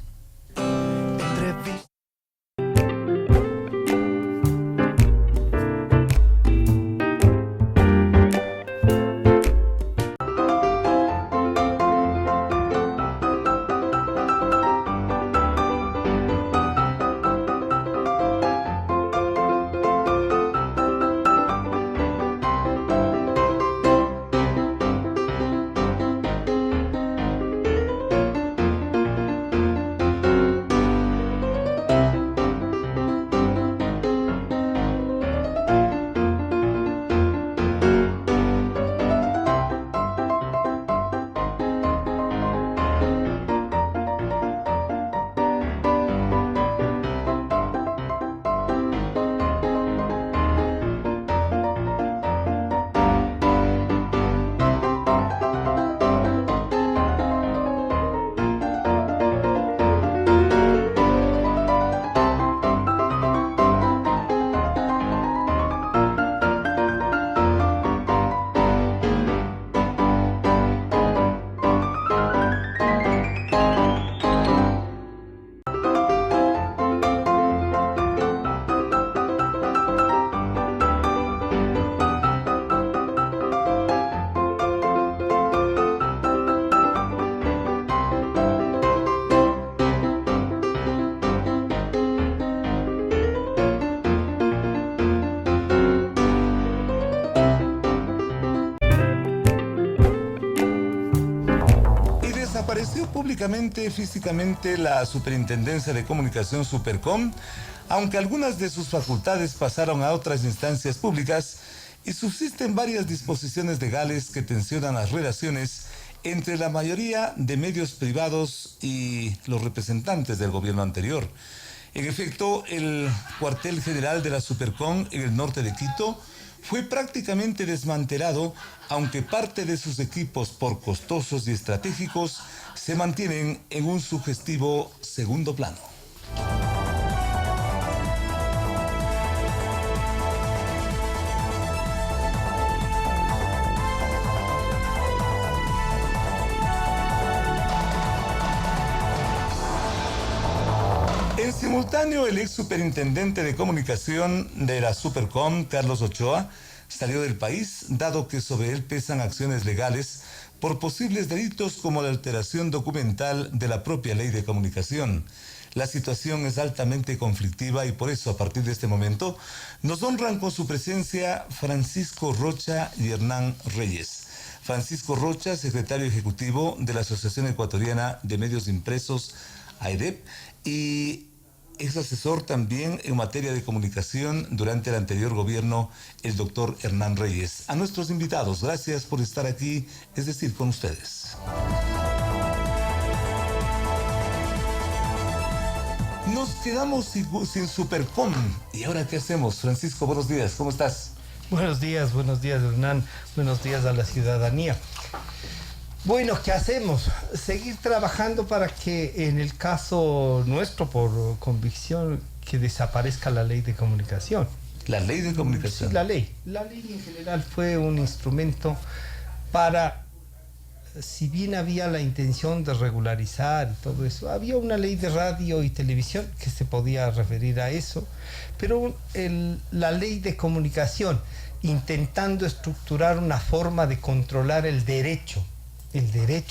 S3: físicamente la Superintendencia de Comunicación Supercom, aunque algunas de sus facultades pasaron a otras instancias públicas y subsisten varias disposiciones legales que tensionan las relaciones entre la mayoría de medios privados y los representantes del gobierno anterior. En efecto, el cuartel general de la Supercom en el norte de Quito fue prácticamente desmantelado, aunque parte de sus equipos, por costosos y estratégicos, se mantienen en un sugestivo segundo plano. En simultáneo, el ex superintendente de comunicación de la Supercom, Carlos Ochoa, salió del país, dado que sobre él pesan acciones legales por posibles delitos como la alteración documental de la propia ley de comunicación. La situación es altamente conflictiva y por eso, a partir de este momento, nos honran con su presencia Francisco Rocha y Hernán Reyes. Francisco Rocha, secretario ejecutivo de la Asociación Ecuatoriana de Medios Impresos, AEDEP, y ex asesor también en materia de comunicación durante el anterior gobierno, el doctor Hernán Reyes. A nuestros invitados, gracias por estar aquí, es decir, con ustedes. Nos quedamos sin Supercom. ¿Y ahora qué hacemos? Francisco, buenos días, ¿cómo estás?
S7: Buenos días, Hernán. Buenos días a la ciudadanía. Bueno, ¿qué hacemos? Seguir trabajando para que, en el caso nuestro, por convicción, que desaparezca la ley de comunicación.
S3: ¿La ley de comunicación?
S7: Sí, la ley. La ley en general fue un instrumento para, si bien había la intención de regularizar y todo eso, había una ley de radio y televisión que se podía referir a eso, pero la ley de comunicación, intentando estructurar una forma de controlar el derecho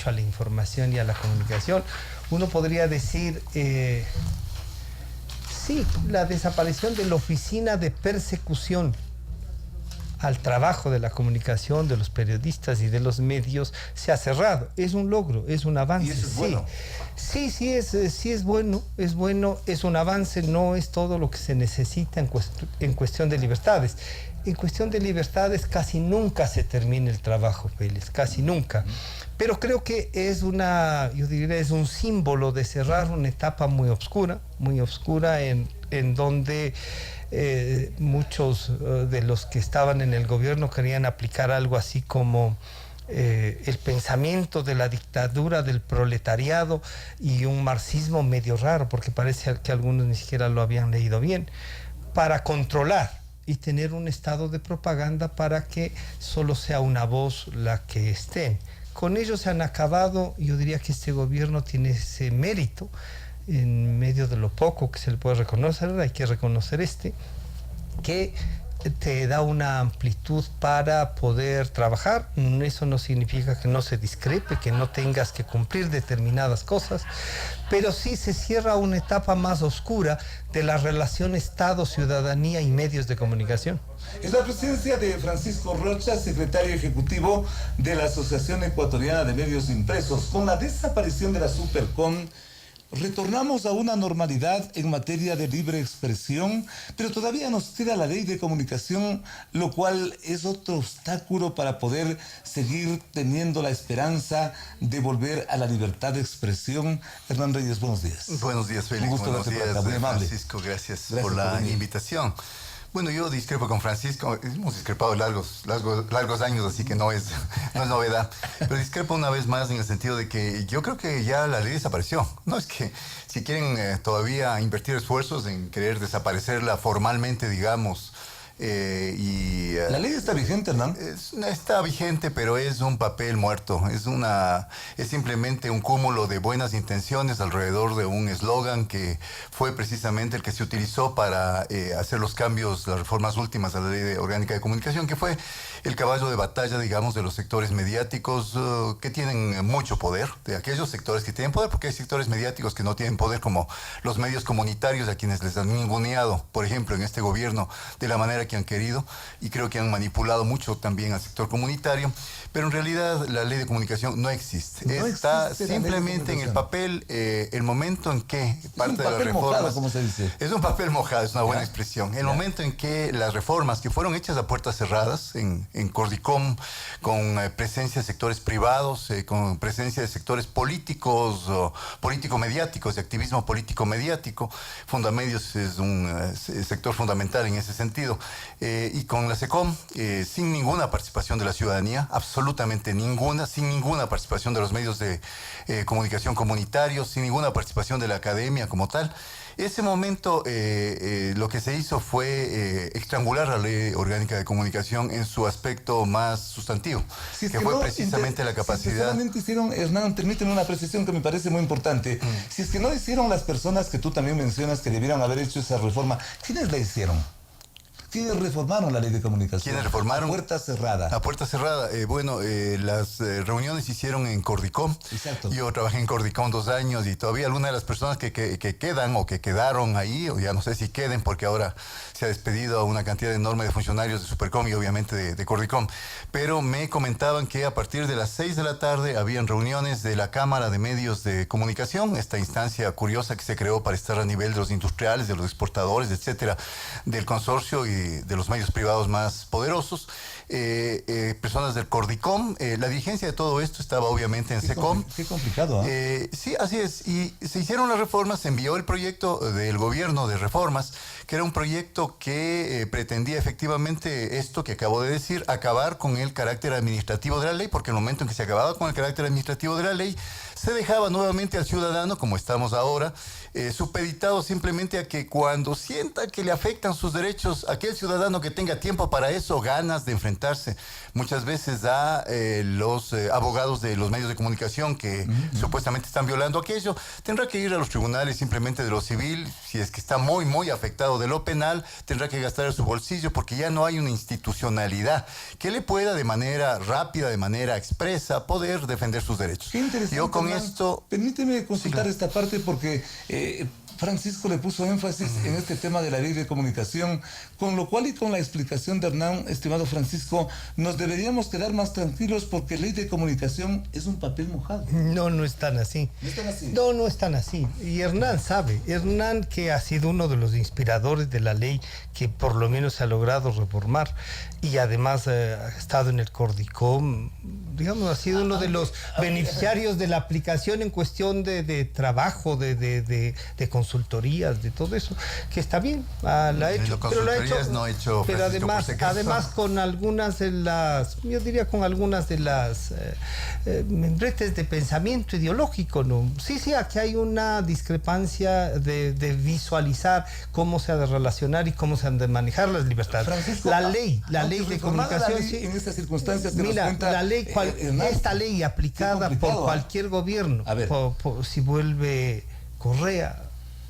S7: a la información y a la comunicación, uno podría decir, sí, la desaparición de la oficina de persecución al trabajo de la comunicación, de los periodistas y de los medios se ha cerrado. Es un logro, es un avance.
S3: ¿Y eso es bueno?
S7: Sí, es bueno, es un avance, no es todo lo que se necesita en cuestión de libertades. En cuestión de libertades casi nunca se termina el trabajo, Félix, casi nunca. Pero creo que es es un símbolo de cerrar una etapa muy oscura en donde muchos de los que estaban en el gobierno querían aplicar algo así como el pensamiento de la dictadura del proletariado y un marxismo medio raro, porque parece que algunos ni siquiera lo habían leído bien, para controlar y tener un estado de propaganda para que solo sea una voz la que estén. Con ello se han acabado. Yo diría que este gobierno tiene ese mérito, en medio de lo poco que se le puede reconocer, hay que reconocer que te da una amplitud para poder trabajar. Eso no significa que no se discrepe, que no tengas que cumplir determinadas cosas, pero sí se cierra una etapa más oscura de la relación Estado, ciudadanía y medios de comunicación.
S3: Es la presencia de Francisco Rocha, secretario ejecutivo de la Asociación Ecuatoriana de Medios Impresos. Con la desaparición de la Supercom, retornamos a una normalidad en materia de libre expresión, pero todavía nos queda la ley de comunicación, lo cual es otro obstáculo para poder seguir teniendo la esperanza de volver a la libertad de expresión. Hernán Reyes, buenos días.
S8: Buenos días, Félix.
S3: Un gusto
S8: buenos días,
S3: muy amable.
S8: Francisco. Gracias por la invitación. Bueno, yo discrepo con Francisco, hemos discrepado largos años, así que no es novedad. Pero discrepo una vez más en el sentido de que yo creo que ya la ley desapareció. No es que si quieren todavía invertir esfuerzos en querer desaparecerla formalmente, digamos,
S3: ¿La ley está vigente, Hernán?
S8: Está vigente, pero es un papel muerto. Es simplemente un cúmulo de buenas intenciones alrededor de un eslogan que fue precisamente el que se utilizó para hacer los cambios, las reformas últimas a la Ley Orgánica de Comunicación, que fue el caballo de batalla, digamos, de los sectores mediáticos que tienen mucho poder, de aquellos sectores que tienen poder, porque hay sectores mediáticos que no tienen poder, como los medios comunitarios, a quienes les han ninguneado, por ejemplo, en este gobierno, de la manera que han querido y creo que han manipulado mucho también al sector comunitario, pero en realidad la ley de comunicación no existe.
S3: No
S8: Está
S3: existe
S8: simplemente en el papel, el momento en que parte de las reformas...
S3: mojado, como se dice.
S8: Es un papel mojado, es una buena expresión. El momento en que las reformas que fueron hechas a puertas cerradas en Cordicom, con presencia de sectores privados, con presencia de sectores políticos, político-mediáticos, de activismo político-mediático, Fundamedios es un sector fundamental en ese sentido, y con la SECOM, sin ninguna participación de la ciudadanía, absolutamente ninguna, sin ninguna participación de los medios de comunicación comunitarios, sin ninguna participación de la academia como tal. Ese momento lo que se hizo fue estrangular la Ley Orgánica de Comunicación en su aspecto más sustantivo, que fue
S3: no,
S8: precisamente la capacidad...
S3: Si es que solamente hicieron, Hernán, permíteme una precisión que me parece muy importante. Si es que no hicieron las personas que tú también mencionas que debieron haber hecho esa reforma, ¿quiénes la hicieron? ¿Quiénes reformaron la ley de comunicación?
S8: ¿Quiénes reformaron?
S3: A puerta cerrada.
S8: A puerta cerrada. Las reuniones se hicieron en Cordicom.
S3: Exacto.
S8: Yo trabajé en Cordicom 2 años y todavía algunas de las personas que quedan o que quedaron ahí, o ya no sé si queden porque ahora se ha despedido a una cantidad enorme de funcionarios de Supercom y obviamente de Cordicom, pero me comentaban que a partir de las 6 de la tarde habían reuniones de la Cámara de Medios de Comunicación, esta instancia curiosa que se creó para estar a nivel de los industriales, de los exportadores, etcétera, del consorcio y de los medios privados más poderosos, personas del Cordicom. La dirigencia de todo esto estaba obviamente en SECOM.
S3: Qué complicado,
S8: sí, así es. Y se hicieron las reformas, se envió el proyecto del gobierno de reformas, que era un proyecto que pretendía efectivamente esto que acabo de decir, acabar con el carácter administrativo de la ley, porque en el momento en que se acababa con el carácter administrativo de la ley, se dejaba nuevamente al ciudadano, como estamos ahora, supeditado simplemente a que cuando sienta que le afectan sus derechos, aquel ciudadano que tenga tiempo para eso, ganas de enfrentarse muchas veces a los abogados de los medios de comunicación que supuestamente están violando aquello, tendrá que ir a los tribunales simplemente de lo civil. Si es que está muy, muy afectado de lo penal, tendrá que gastar en su bolsillo porque ya no hay una institucionalidad que le pueda de manera rápida, de manera expresa, poder defender sus derechos.
S3: Qué interesante.
S8: Yo con esto...
S3: Permíteme consultar
S8: Sí,
S3: esta parte porque Francisco le puso énfasis en este tema de la ley de comunicación, con lo cual y con la explicación de Hernán, estimado Francisco, nos deberíamos quedar más tranquilos porque ley de comunicación es un papel mojado.
S7: No, no es tan así.
S3: ¿No es tan así?
S7: No, no es tan así. Y Hernán sabe, Hernán que ha sido uno de los inspiradores de la ley que por lo menos se ha logrado reformar y además ha estado en el Cordicom, digamos, ha sido uno de los beneficiarios de la aplicación en cuestión de trabajo, de consultorías, de todo eso, que está bien, la ha hecho, pero lo ha hecho,
S8: no ha hecho,
S7: pero además con algunas de las, yo diría con algunas de las membretes de pensamiento ideológico, ¿no? Sí, aquí hay una discrepancia de visualizar cómo se ha de relacionar y cómo se han de manejar las libertades.
S3: Francisco,
S7: la ley de comunicación,
S3: sí, en estas circunstancias que
S7: mira,
S3: nos cuenta,
S7: la ley, esta ley aplicada por cualquier gobierno, si vuelve Correa,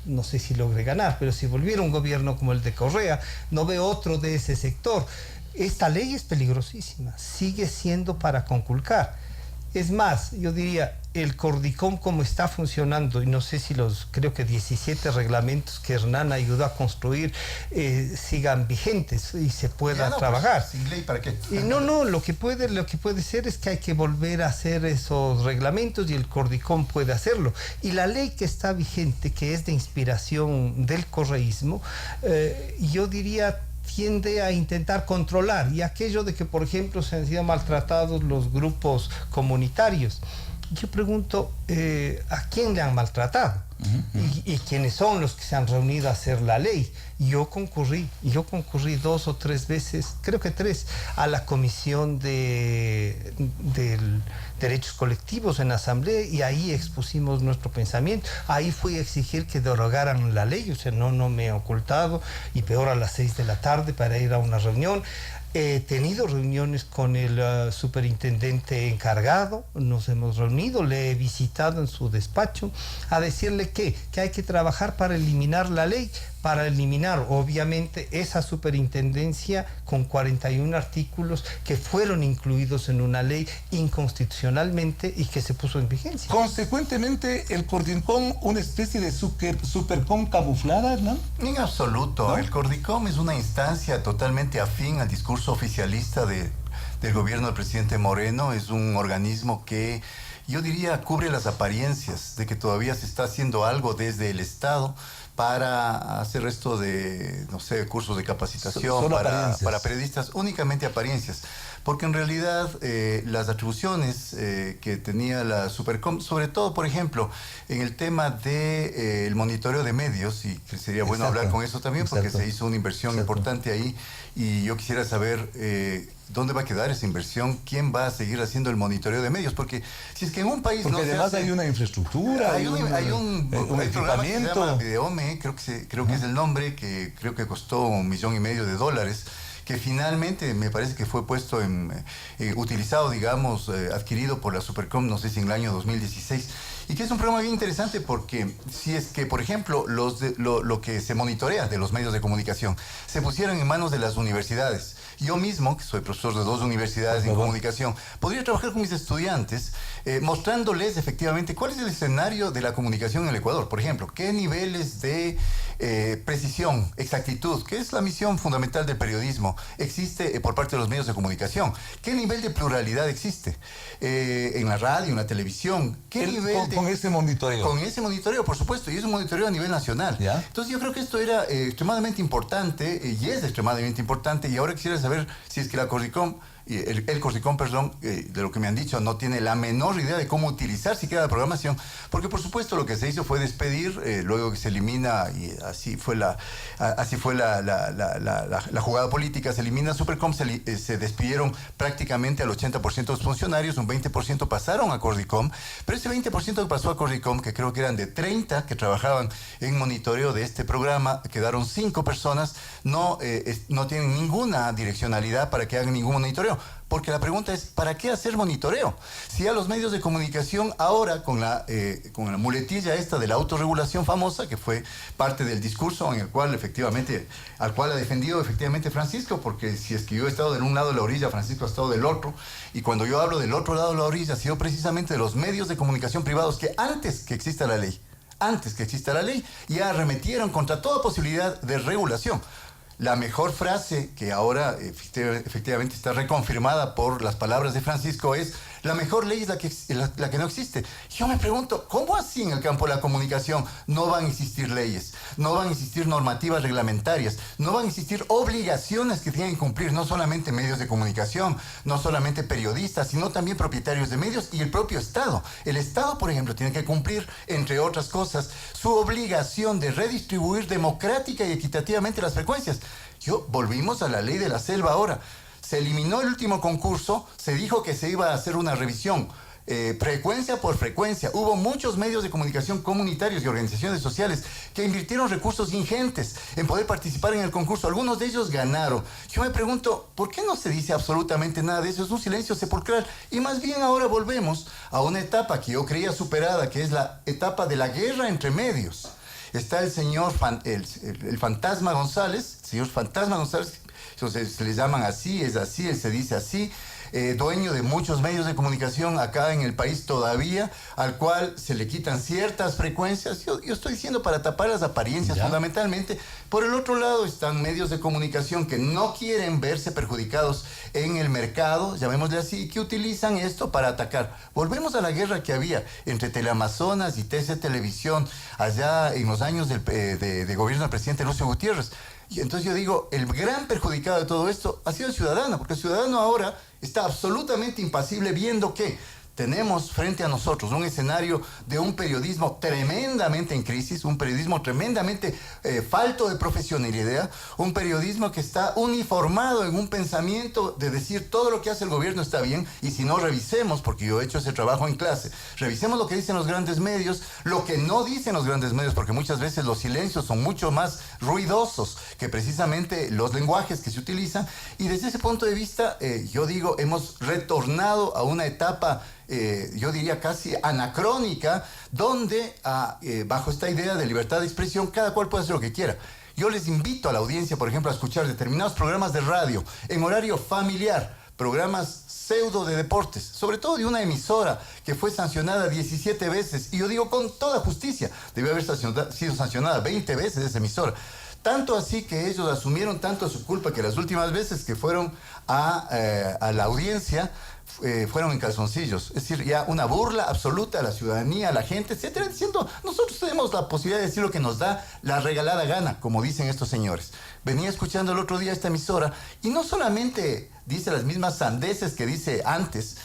S7: no sé si logre ganar, pero si volviera un gobierno como el de Correa, no ve otro de ese sector. Esta ley es peligrosísima, sigue siendo para conculcar. Es más, yo diría, el Cordicom como está funcionando, y no sé si creo que 17 reglamentos que Hernán ayudó a construir sigan vigentes y se puedan trabajar.
S8: Pues, sin ley, ¿para qué?
S7: Y no, lo que puede ser es que hay que volver a hacer esos reglamentos y el Cordicom puede hacerlo. Y la ley que está vigente, que es de inspiración del correísmo, yo diría tiende a intentar controlar, y aquello de que, por ejemplo, se han sido maltratados los grupos comunitarios. Yo pregunto, ¿a quién le han maltratado? ¿Y quiénes son los que se han reunido a hacer la ley? Yo concurrí 2 o 3 veces, creo que 3, a la Comisión de Derechos Colectivos en la Asamblea, y ahí expusimos nuestro pensamiento. Ahí fui a exigir que derogaran la ley, o sea, no me he ocultado, y peor a las 6 de la tarde para ir a una reunión. He tenido reuniones con el superintendente encargado, nos hemos reunido, le he visitado en su despacho a decirle que hay que trabajar para eliminar la ley, para eliminar, obviamente, esa superintendencia con 41 artículos que fueron incluidos en una ley inconstitucionalmente y que se puso en vigencia.
S3: Consecuentemente, el Cordicom, una especie de supercom camuflada, ¿no?
S8: En absoluto.
S3: ¿No?
S8: El Cordicom es una instancia totalmente afín al discurso oficialista del gobierno del presidente Moreno. Es un organismo que, yo diría, cubre las apariencias de que todavía se está haciendo algo desde el Estado para hacer esto de, no sé, cursos de capacitación para periodistas, únicamente apariencias. Porque en realidad las atribuciones que tenía la Supercom, sobre todo, por ejemplo, en el tema del monitoreo de medios, y que sería bueno hablar con eso también, porque se hizo una inversión importante ahí, y yo quisiera saber dónde va a quedar esa inversión, quién va a seguir haciendo el monitoreo de medios, porque si es que en un país
S3: porque
S8: no
S3: además
S8: se hace,
S3: hay una infraestructura,
S8: hay un programa que se llama Videome, creo que es el nombre, que creo que costó $1,5 millones, que finalmente me parece que fue puesto utilizado, digamos, adquirido por la Supercom, no sé si en el año 2016, y que es un programa bien interesante porque si es que, por ejemplo, lo que se monitorea de los medios de comunicación se pusieran en manos de las universidades. Yo mismo, que soy profesor de 2 universidades en comunicación, podría trabajar con mis estudiantes mostrándoles efectivamente cuál es el escenario de la comunicación en el Ecuador. Por ejemplo, qué niveles de precisión, exactitud, que es la misión fundamental del periodismo, existe por parte de los medios de comunicación. ¿Qué nivel de pluralidad existe en la radio, en la televisión? ¿Qué nivel
S3: con ese monitoreo?
S8: Con ese monitoreo, por supuesto, y es un monitoreo a nivel nacional. ¿Ya? Entonces yo creo que esto era extremadamente importante, y es extremadamente importante, y ahora quisiera saber si es que la Cordicom, el Cordicom, perdón, de lo que me han dicho, no tiene la menor idea de cómo utilizar siquiera la programación, porque por supuesto lo que se hizo fue despedir, luego que se elimina, y así fue la jugada política, se elimina Supercom, se despidieron prácticamente al 80% de los funcionarios, un 20% pasaron a Cordicom, pero ese 20% que pasó a Cordicom, que creo que eran de 30 que trabajaban en monitoreo de este programa, quedaron 5 personas, no tienen ninguna direccionalidad para que hagan ningún monitoreo. Porque la pregunta es, ¿para qué hacer monitoreo? Si a los medios de comunicación ahora, con la muletilla esta de la autorregulación famosa, que fue parte del discurso en el cual al cual ha defendido efectivamente Francisco, porque si es que yo he estado de un lado de la orilla, Francisco ha estado del otro, y cuando yo hablo del otro lado de la orilla, ha sido precisamente de los medios de comunicación privados que antes que exista la ley, ya arremetieron contra toda posibilidad de regulación. La mejor frase que ahora efectivamente está reconfirmada por las palabras de Francisco es: la mejor ley es la que no existe. Yo me pregunto, ¿cómo así en el campo de la comunicación no van a existir leyes? No van a existir normativas reglamentarias, no van a existir obligaciones que tienen que cumplir no solamente medios de comunicación, no solamente periodistas, sino también propietarios de medios y el propio Estado. El Estado, por ejemplo, tiene que cumplir, entre otras cosas, su obligación de redistribuir democrática y equitativamente las frecuencias. Volvimos a la ley de la selva ahora. Se eliminó el último concurso, se dijo que se iba a hacer una revisión frecuencia por frecuencia. Hubo muchos medios de comunicación comunitarios y organizaciones sociales que invirtieron recursos ingentes en poder participar en el concurso. Algunos de ellos ganaron. Yo me pregunto, ¿por qué no se dice absolutamente nada de eso? Es un silencio sepulcral. Y más bien ahora volvemos a una etapa que yo creía superada, que es la etapa de la guerra entre medios. Está el señor el Fantasma González, entonces se les llaman así, es así, él se dice así, dueño de muchos medios de comunicación acá en el país todavía, al cual se le quitan ciertas frecuencias. Yo estoy diciendo para tapar las apariencias fundamentalmente. Por el otro lado están medios de comunicación que no quieren verse perjudicados en el mercado, llamémosle así, y que utilizan esto para atacar. Volvemos a la guerra que había entre Teleamazonas y TC Televisión allá en los años de gobierno del presidente Lucio Gutiérrez. Y entonces yo digo, el gran perjudicado de todo esto ha sido el ciudadano, porque el ciudadano ahora está absolutamente impasible viendo que tenemos frente a nosotros un escenario de un periodismo tremendamente en crisis, un periodismo tremendamente falto de profesionalidad, un periodismo que está uniformado en un pensamiento de decir todo lo que hace el gobierno está bien, y si no, revisemos, porque yo he hecho ese trabajo en clase, revisemos lo que dicen los grandes medios, lo que no dicen los grandes medios, porque muchas veces los silencios son mucho más ruidosos que precisamente los lenguajes que se utilizan, y desde ese punto de vista, yo digo, hemos retornado a una etapa yo diría casi anacrónica, donde bajo esta idea de libertad de expresión cada cual puede hacer lo que quiera. Yo les invito a la audiencia, por ejemplo, a escuchar determinados programas de radio en horario familiar, programas pseudo de deportes, sobre todo de una emisora que fue sancionada 17 veces, y yo digo con toda justicia, debió haber sido sancionada 20 veces esa emisora. Tanto así que ellos asumieron tanto su culpa que las últimas veces que fueron a la audiencia fueron en calzoncillos. Es decir, ya una burla absoluta a la ciudadanía, a la gente, etcétera, diciendo, nosotros tenemos la posibilidad de decir lo que nos da la regalada gana, como dicen estos señores. Venía escuchando el otro día esta emisora y no solamente dice las mismas sandeces que dice antes,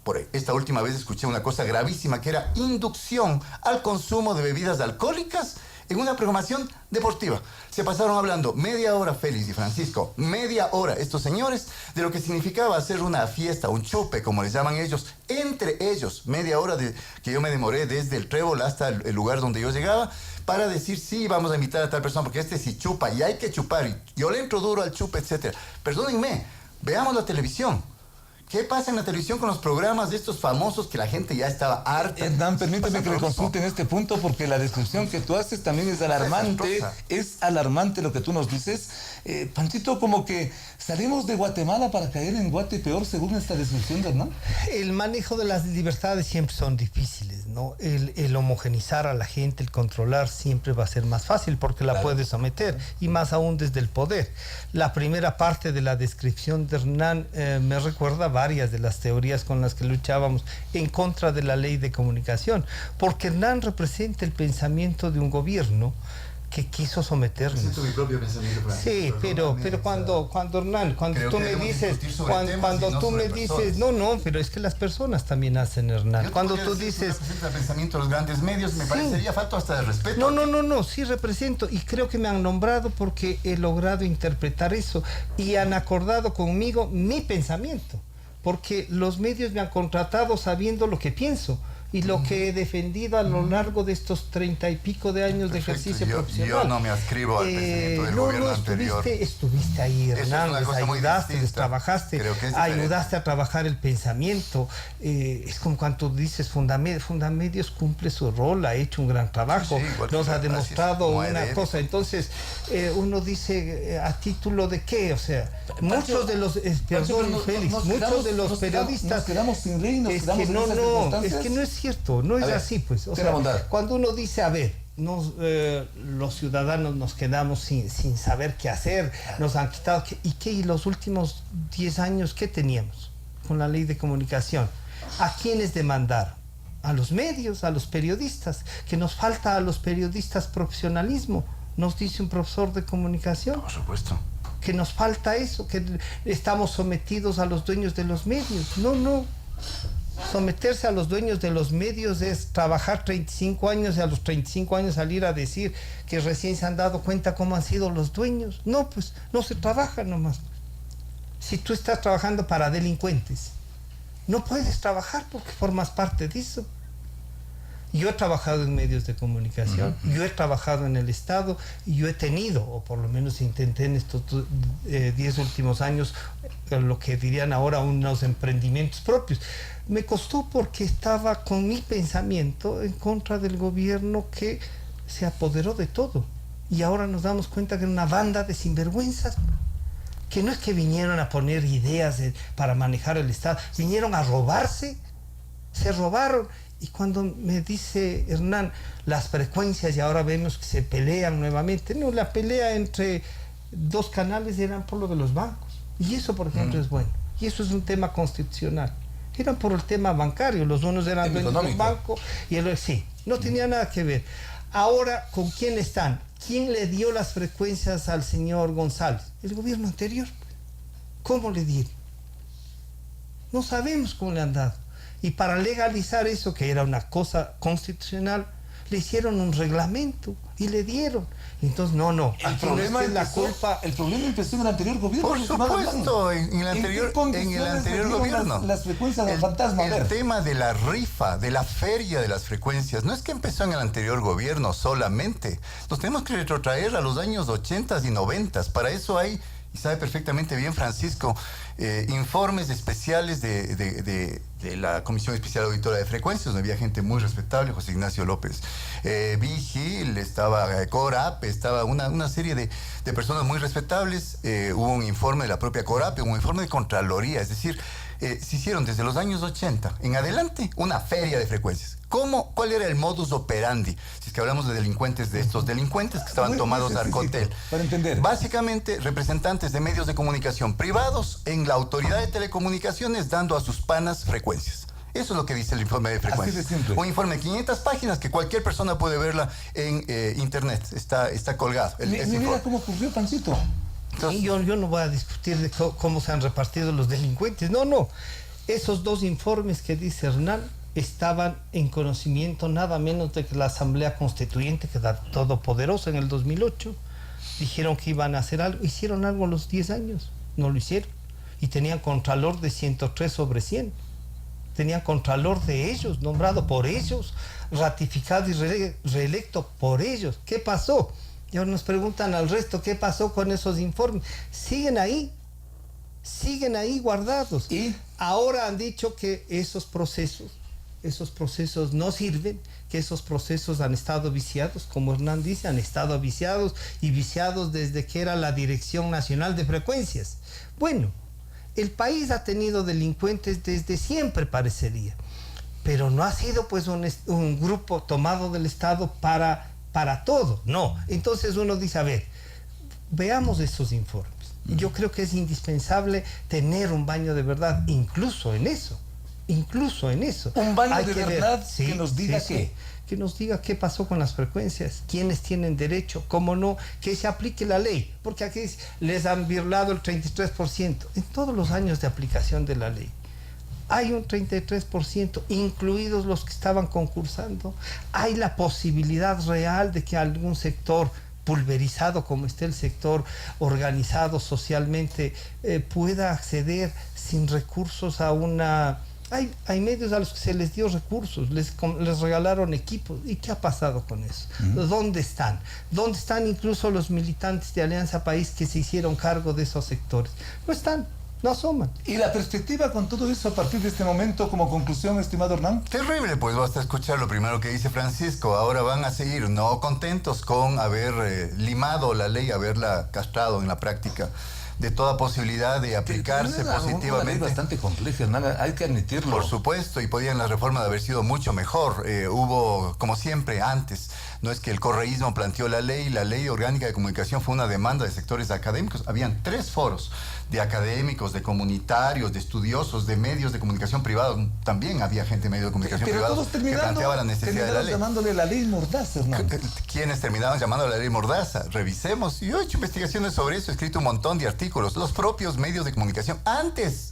S8: por esta última vez escuché una cosa gravísima que era inducción al consumo de bebidas alcohólicas en una programación deportiva. Se pasaron hablando media hora, Félix y Francisco, media hora estos señores, de lo que significaba hacer una fiesta, un chupe, como les llaman ellos, entre ellos, media hora que yo me demoré desde el Trébol hasta el lugar donde yo llegaba, para decir, sí, vamos a invitar a tal persona, porque este sí chupa, y hay que chupar, y yo le entro duro al chupe, etcétera. Perdónenme, veamos la televisión. ¿Qué pasa en la televisión con los programas de estos famosos que la gente ya estaba harta?
S3: Hernán, permíteme que le consulte en este punto, porque la descripción que tú haces también es alarmante. Es alarmante lo que tú nos dices. Panchito, como que salimos de Guatemala para caer en Guate peor, según esta descripción de Hernán.
S7: El manejo de las libertades siempre son difíciles, ¿no? El homogenizar a la gente, el controlar siempre va a ser más fácil porque la puede someter, y más aún desde el poder. La primera parte de la descripción de Hernán me recuerda varias de las teorías con las que luchábamos en contra de la ley de comunicación, porque Hernán representa el pensamiento de un gobierno que quiso someternos.
S8: Siento mi propio pensamiento, Francisco.
S7: Sí, pero cuando Hernán, cuando tú me dices, no, pero es que las personas también hacen, Hernán. Cuando tú dices,
S8: representa el pensamiento de los grandes medios, me parecería falta hasta de respeto.
S7: No, sí represento, y creo que me han nombrado porque he logrado interpretar eso y han acordado conmigo mi pensamiento, porque los medios me han contratado sabiendo lo que pienso y lo que he defendido a lo largo de estos 30 y pico de años de ejercicio profesional.
S8: Yo no me adscribo al pensamiento del gobierno anterior.
S7: Estuviste ahí, Hernán, les ayudaste, les trabajaste, ayudaste a trabajar el pensamiento. Es como cuando dices Fundamedios cumple su rol, ha hecho un gran trabajo, nos ha demostrado una cosa. Entonces, uno dice, ¿a título de qué? O sea, muchos de los, perdón, Félix, muchos de los periodistas...
S3: Nos quedamos sin ley,
S7: es que no es cierto, no es así, pues. O sea, cuando uno dice, a ver, los ciudadanos nos quedamos sin saber qué hacer, nos han quitado, ¿y los últimos 10 años qué teníamos con la ley de comunicación? ¿A quiénes demandaron? A los medios, a los periodistas, que nos falta a los periodistas profesionalismo, nos dice un profesor de comunicación.
S8: Por supuesto.
S7: Que nos falta eso, que estamos sometidos a los dueños de los medios. No. Someterse a los dueños de los medios es trabajar 35 años y a los 35 años salir a decir que recién se han dado cuenta cómo han sido los dueños. No, pues no se trabaja nomás. Si tú estás trabajando para delincuentes, no puedes trabajar porque formas parte de eso. Yo he trabajado en medios de comunicación, yo he trabajado en el Estado, y yo he tenido, o por lo menos intenté en estos 10 últimos años, lo que dirían ahora unos emprendimientos propios. Me costó porque estaba con mi pensamiento en contra del gobierno que se apoderó de todo. Y ahora nos damos cuenta que era una banda de sinvergüenzas, que no es que vinieron a poner ideas para manejar el Estado, vinieron a robarse, se robaron. Y cuando me dice Hernán las frecuencias y ahora vemos que se pelean nuevamente, no, la pelea entre dos canales eran por lo de los bancos. Y eso, por ejemplo, es bueno. Y eso es un tema constitucional. Eran por el tema bancario, los unos eran dueños del banco y el otro sí, no tenía nada que ver. Ahora, ¿con quién están? ¿Quién le dio las frecuencias al señor González? El gobierno anterior. ¿Cómo le dieron? No sabemos cómo le han dado. Y para legalizar eso, que era una cosa constitucional, le hicieron un reglamento y le dieron. Entonces, no.
S3: El problema empezó en el anterior gobierno.
S8: Por supuesto, en el anterior gobierno.
S3: Las frecuencias del fantasma.
S8: El tema de la rifa, de la feria de las frecuencias, no es que empezó en el anterior gobierno solamente. Nos tenemos que retrotraer a los años 80 y 90. Para eso hay y sabe perfectamente bien Francisco, informes especiales de la Comisión Especial Auditora de Frecuencias, donde había gente muy respetable, José Ignacio López Vigil, estaba CORAP, estaba una serie de personas muy respetables. Hubo un informe de la propia CORAP, un informe de Contraloría, es decir, se hicieron desde los años 80 en adelante una feria de frecuencias. ¿Cuál era el modus operandi? Si es que hablamos de delincuentes, de estos delincuentes que estaban tomados de Arcotel.
S3: Para entender.
S8: Básicamente, representantes de medios de comunicación privados en la autoridad de telecomunicaciones dando a sus panas frecuencias. Eso es lo que dice el informe de frecuencias.
S3: Así de simple.
S8: Un informe de 500 páginas que cualquier persona puede verla en internet. Está colgado.
S3: Mira cómo ocurrió, Pancito.
S8: Entonces,
S7: yo no voy a discutir de cómo se han repartido los delincuentes. No. Esos dos informes que dice Hernán estaban en conocimiento nada menos de que la Asamblea Constituyente, que era todopoderosa en el 2008, dijeron que iban a hacer algo. Hicieron algo a los 10 años. No lo hicieron. Y tenían contralor de 103/100. Tenían contralor de ellos, nombrado por ellos, ratificado y reelecto por ellos. ¿Qué pasó? Y ahora nos preguntan al resto qué pasó con esos informes. Siguen ahí guardados.
S3: ¿Y?
S7: Ahora han dicho que esos procesos no sirven, que esos procesos han estado viciados, como Hernán dice, han estado viciados y viciados desde que era la Dirección Nacional de Frecuencias. Bueno, el país ha tenido delincuentes desde siempre, parecería, pero no ha sido pues un grupo tomado del Estado para todo, no. Entonces uno dice, a ver, veamos esos informes. Yo creo que es indispensable tener un baño de verdad, incluso en eso.
S3: Un baño de verdad que nos diga qué.
S7: Que nos diga qué pasó con las frecuencias, quiénes tienen derecho, cómo no, que se aplique la ley, porque aquí les han violado el 33%. En todos los años de aplicación de la ley hay un 33%, incluidos los que estaban concursando. Hay la posibilidad real de que algún sector pulverizado como esté el sector organizado socialmente pueda acceder sin recursos a una... Hay medios a los que se les dio recursos, les regalaron equipos. ¿Y qué ha pasado con eso? ¿Dónde están? ¿Dónde están incluso los militantes de Alianza País que se hicieron cargo de esos sectores? No están, no asoman.
S3: ¿Y la perspectiva con todo eso a partir de este momento como conclusión, estimado Hernán?
S8: terrible, pues basta escuchar lo primero que dice Francisco. Ahora van a seguir no contentos con haber limado la ley, haberla castrado en la práctica de toda posibilidad de aplicarse positivamente.
S3: Una ley bastante compleja, Hernán, hay que admitirlo.
S8: Por supuesto, y podían las reformas haber sido mucho mejor. Hubo, como siempre, antes, no es que el correísmo planteó la ley orgánica de comunicación fue una demanda de sectores académicos. Habían 3 foros de académicos, de comunitarios, de estudiosos, de medios de comunicación privados. También había gente de medios de comunicación privados que planteaba la necesidad de la ley.
S3: Llamándole la ley Mordaza, Hernán.
S8: ¿Quiénes terminaban llamando la ley Mordaza? Revisemos. Yo he hecho investigaciones sobre eso, he escrito un montón de artículos. Los propios medios de comunicación, antes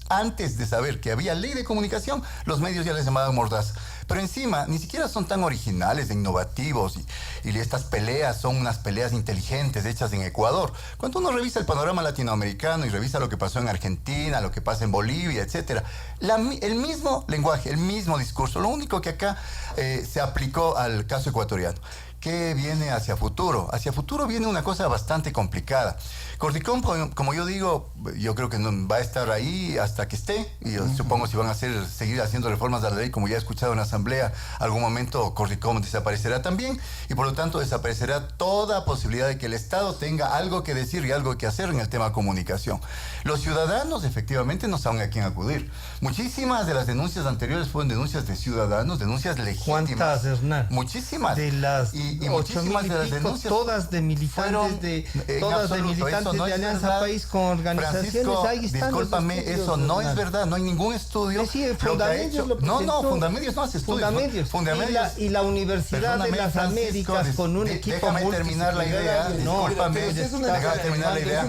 S8: de saber que había ley de comunicación, los medios ya les llamaban Mordaza. Pero encima, ni siquiera son tan originales, innovativos, y estas peleas son unas peleas inteligentes hechas en Ecuador. Cuando uno revisa el panorama latinoamericano y revisa lo que pasó en Argentina, lo que pasa en Bolivia, etc., el mismo lenguaje, el mismo discurso, lo único que acá se aplicó al caso ecuatoriano. ¿Qué viene hacia futuro? Hacia futuro viene una cosa bastante complicada. Cordicom, como yo digo, yo creo que no, va a estar ahí hasta que esté, y yo supongo si van a seguir haciendo reformas de la ley, como ya he escuchado en la Asamblea, algún momento Cordicom desaparecerá también, y por lo tanto desaparecerá toda posibilidad de que el Estado tenga algo que decir y algo que hacer en el tema comunicación. Los ciudadanos efectivamente no saben a quién acudir. Muchísimas de las denuncias anteriores fueron denuncias de ciudadanos, denuncias legítimas.
S7: ¿Cuántas, Hernán?
S8: Muchísimas.
S7: De las
S8: y muchísimas de las denuncias
S7: todas de militantes de Alianza País con organizaciones.
S8: Francisco,
S7: ahí están.
S8: Discúlpame, eso no es verdad, no hay ningún estudio.
S7: Sí, Fundamedios
S8: Fundamedios no hace estudios.
S7: Fundamedios. Y la Universidad de las Américas con un equipo
S8: déjame terminar la idea. Discúlpame, déjame terminar la idea.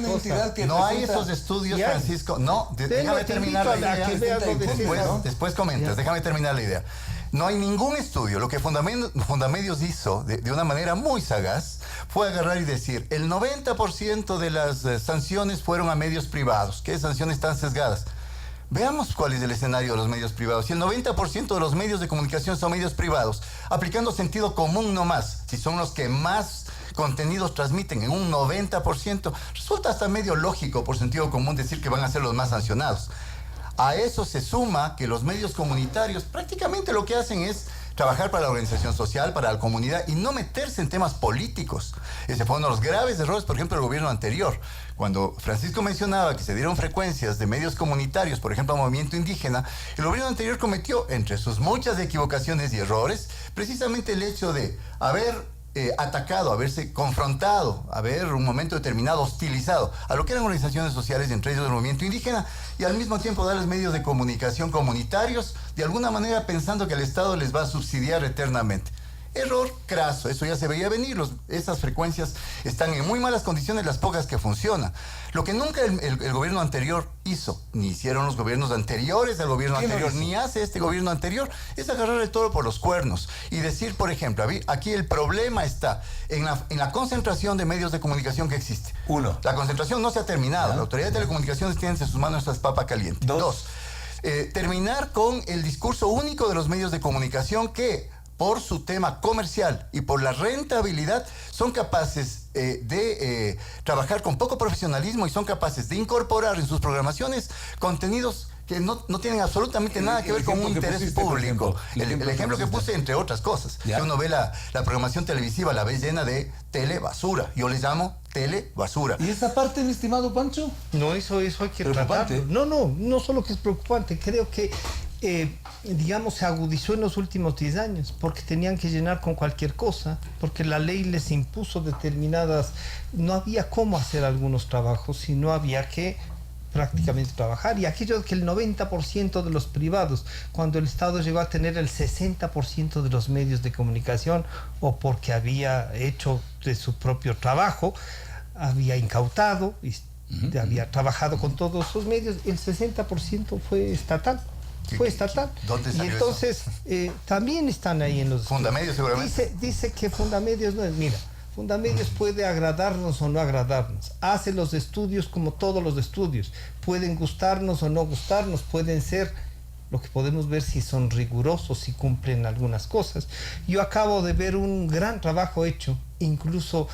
S8: No hay esos estudios, Francisco. No, déjame terminar la idea. Después comentas, déjame terminar la idea. No hay ningún estudio. Lo que Fundamedios hizo de una manera muy sagaz fue agarrar y decir, el 90% de las sanciones fueron a medios privados. ¿Qué sanciones tan sesgadas? Veamos cuál es el escenario de los medios privados. Si el 90% de los medios de comunicación son medios privados, aplicando sentido común nomás, si son los que más contenidos transmiten en un 90%, resulta hasta medio lógico por sentido común decir que van a ser los más sancionados. A eso se suma que los medios comunitarios prácticamente lo que hacen es trabajar para la organización social, para la comunidad y no meterse en temas políticos. Ese fue uno de los graves errores, por ejemplo, del gobierno anterior. Cuando Francisco mencionaba que se dieron frecuencias de medios comunitarios, por ejemplo, al movimiento indígena, el gobierno anterior cometió, entre sus muchas equivocaciones y errores, precisamente el hecho de haber atacado, haberse confrontado, haber un momento determinado hostilizado a lo que eran organizaciones sociales, entre ellos el movimiento indígena, y al mismo tiempo darles medios de comunicación comunitarios, de alguna manera pensando que el Estado les va a subsidiar eternamente. Error craso, eso ya se veía venir, esas frecuencias están en muy malas condiciones, las pocas que funcionan. Lo que nunca el gobierno anterior hizo, ni hicieron los gobiernos anteriores al gobierno anterior, ni hace este gobierno anterior, es agarrar el toro por los cuernos y decir, por ejemplo, aquí el problema está en la concentración de medios de comunicación que existe. Uno, la concentración no se ha terminado, la Autoridad de Telecomunicaciones tiene en sus manos estas papas calientes. Dos, terminar con el discurso único de los medios de comunicación que, por su tema comercial y por la rentabilidad, son capaces de trabajar con poco profesionalismo y son capaces de incorporar en sus programaciones contenidos que no tienen absolutamente nada que ver con un interés público. El ejemplo que puse, entre otras cosas, que uno ve la programación televisiva, la ve llena de telebasura. Yo les llamo telebasura.
S3: ¿Y esa parte, mi estimado Pancho?
S7: No, eso hay que tratarlo. No solo que es preocupante, creo que digamos, se agudizó en los últimos 10 años, porque tenían que llenar con cualquier cosa, porque la ley les impuso determinadas, no había cómo hacer algunos trabajos, sino había que prácticamente trabajar, y aquello que el 90% de los privados, cuando el Estado llegó a tener el 60% de los medios de comunicación, o porque había hecho de su propio trabajo, había incautado y había trabajado con todos sus medios, el 60% fue estatal.
S8: ¿Dónde salió
S7: y entonces también están ahí en los
S8: Fundamedios, seguramente.
S7: Dice que Fundamedios no es, mira, Fundamedios puede agradarnos o no agradarnos, hace los estudios como todos los estudios, pueden gustarnos o no gustarnos, pueden ser, lo que podemos ver si son rigurosos, si cumplen algunas cosas. Yo acabo de ver un gran trabajo hecho, incluso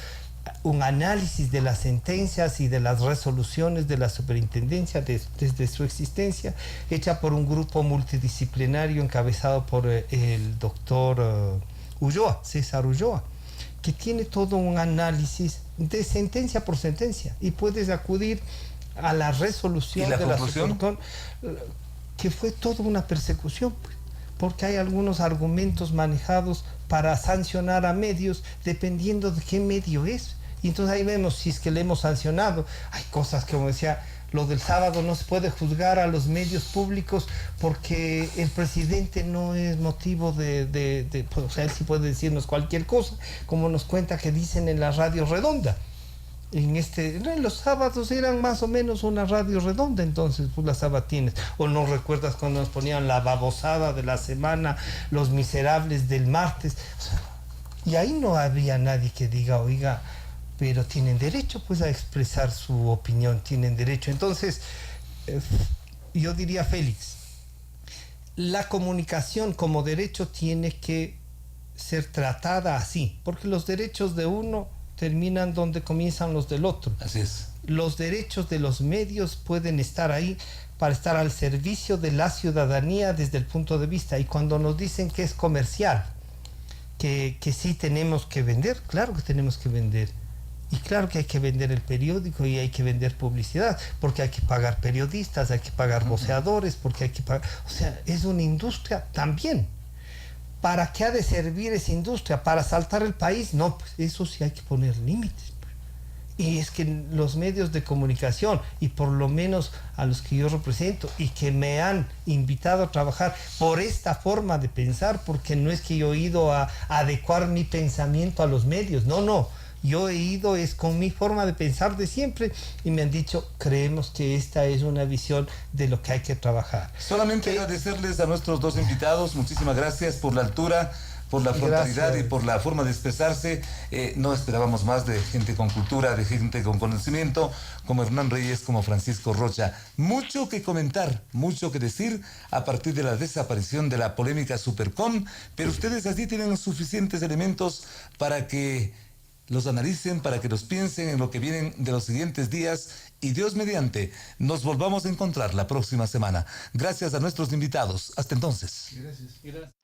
S7: un análisis de las sentencias y de las resoluciones de la superintendencia desde su existencia, hecha por un grupo multidisciplinario encabezado por el doctor Ulloa, César Ulloa, que tiene todo un análisis de sentencia por sentencia, y puedes acudir a la resolución de la Supercon, que fue toda una persecución, porque hay algunos argumentos manejados para sancionar a medios dependiendo de qué medio es. Y entonces ahí vemos si es que le hemos sancionado. Hay cosas que, como decía, lo del sábado, no se puede juzgar a los medios públicos porque el presidente no es motivo pues, o sea, él sí puede decirnos cualquier cosa, como nos cuenta que dicen en la radio redonda. En los sábados eran más o menos una radio redonda, entonces, pues las sabatines. O no recuerdas cuando nos ponían la babosada de la semana, los miserables del martes. O sea, y ahí no había nadie que diga, oiga, pero tienen derecho pues a expresar su opinión, tienen derecho. Entonces, yo diría, Félix, la comunicación como derecho tiene que ser tratada así, porque los derechos de uno terminan donde comienzan los del otro.
S3: Así es. Los
S7: derechos de los medios pueden estar ahí para estar al servicio de la ciudadanía desde el punto de vista, y cuando nos dicen que es comercial, que sí tenemos que vender, claro que tenemos que vender. Y claro que hay que vender el periódico y hay que vender publicidad, porque hay que pagar periodistas, hay que pagar voceadores, porque hay que pagar... O sea, es una industria también. ¿Para qué ha de servir esa industria? ¿Para asaltar el país? No, pues eso sí hay que poner límites. Y es que los medios de comunicación, y por lo menos a los que yo represento y que me han invitado a trabajar por esta forma de pensar, porque no es que yo he ido a adecuar mi pensamiento a los medios, no. Yo he ido es con mi forma de pensar de siempre, y me han dicho, creemos que esta es una visión de lo que hay que trabajar.
S3: Solamente agradecerles a nuestros dos invitados, muchísimas gracias por la altura, por la frontalidad y por la forma de expresarse. No esperábamos más de gente con cultura, de gente con conocimiento, como Hernán Reyes, como Francisco Rocha. Mucho que comentar, mucho que decir a partir de la desaparición de la polémica Supercom, pero ustedes así tienen suficientes elementos para que los analicen, para que los piensen en lo que vienen de los siguientes días y Dios mediante nos volvamos a encontrar la próxima semana. Gracias a nuestros invitados. Hasta entonces. Gracias.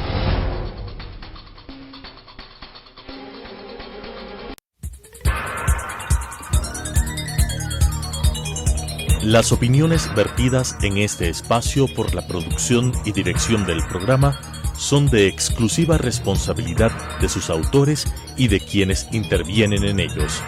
S2: Las opiniones vertidas en este espacio por la producción y dirección del programa son de exclusiva responsabilidad de sus autores y de quienes intervienen en ellos.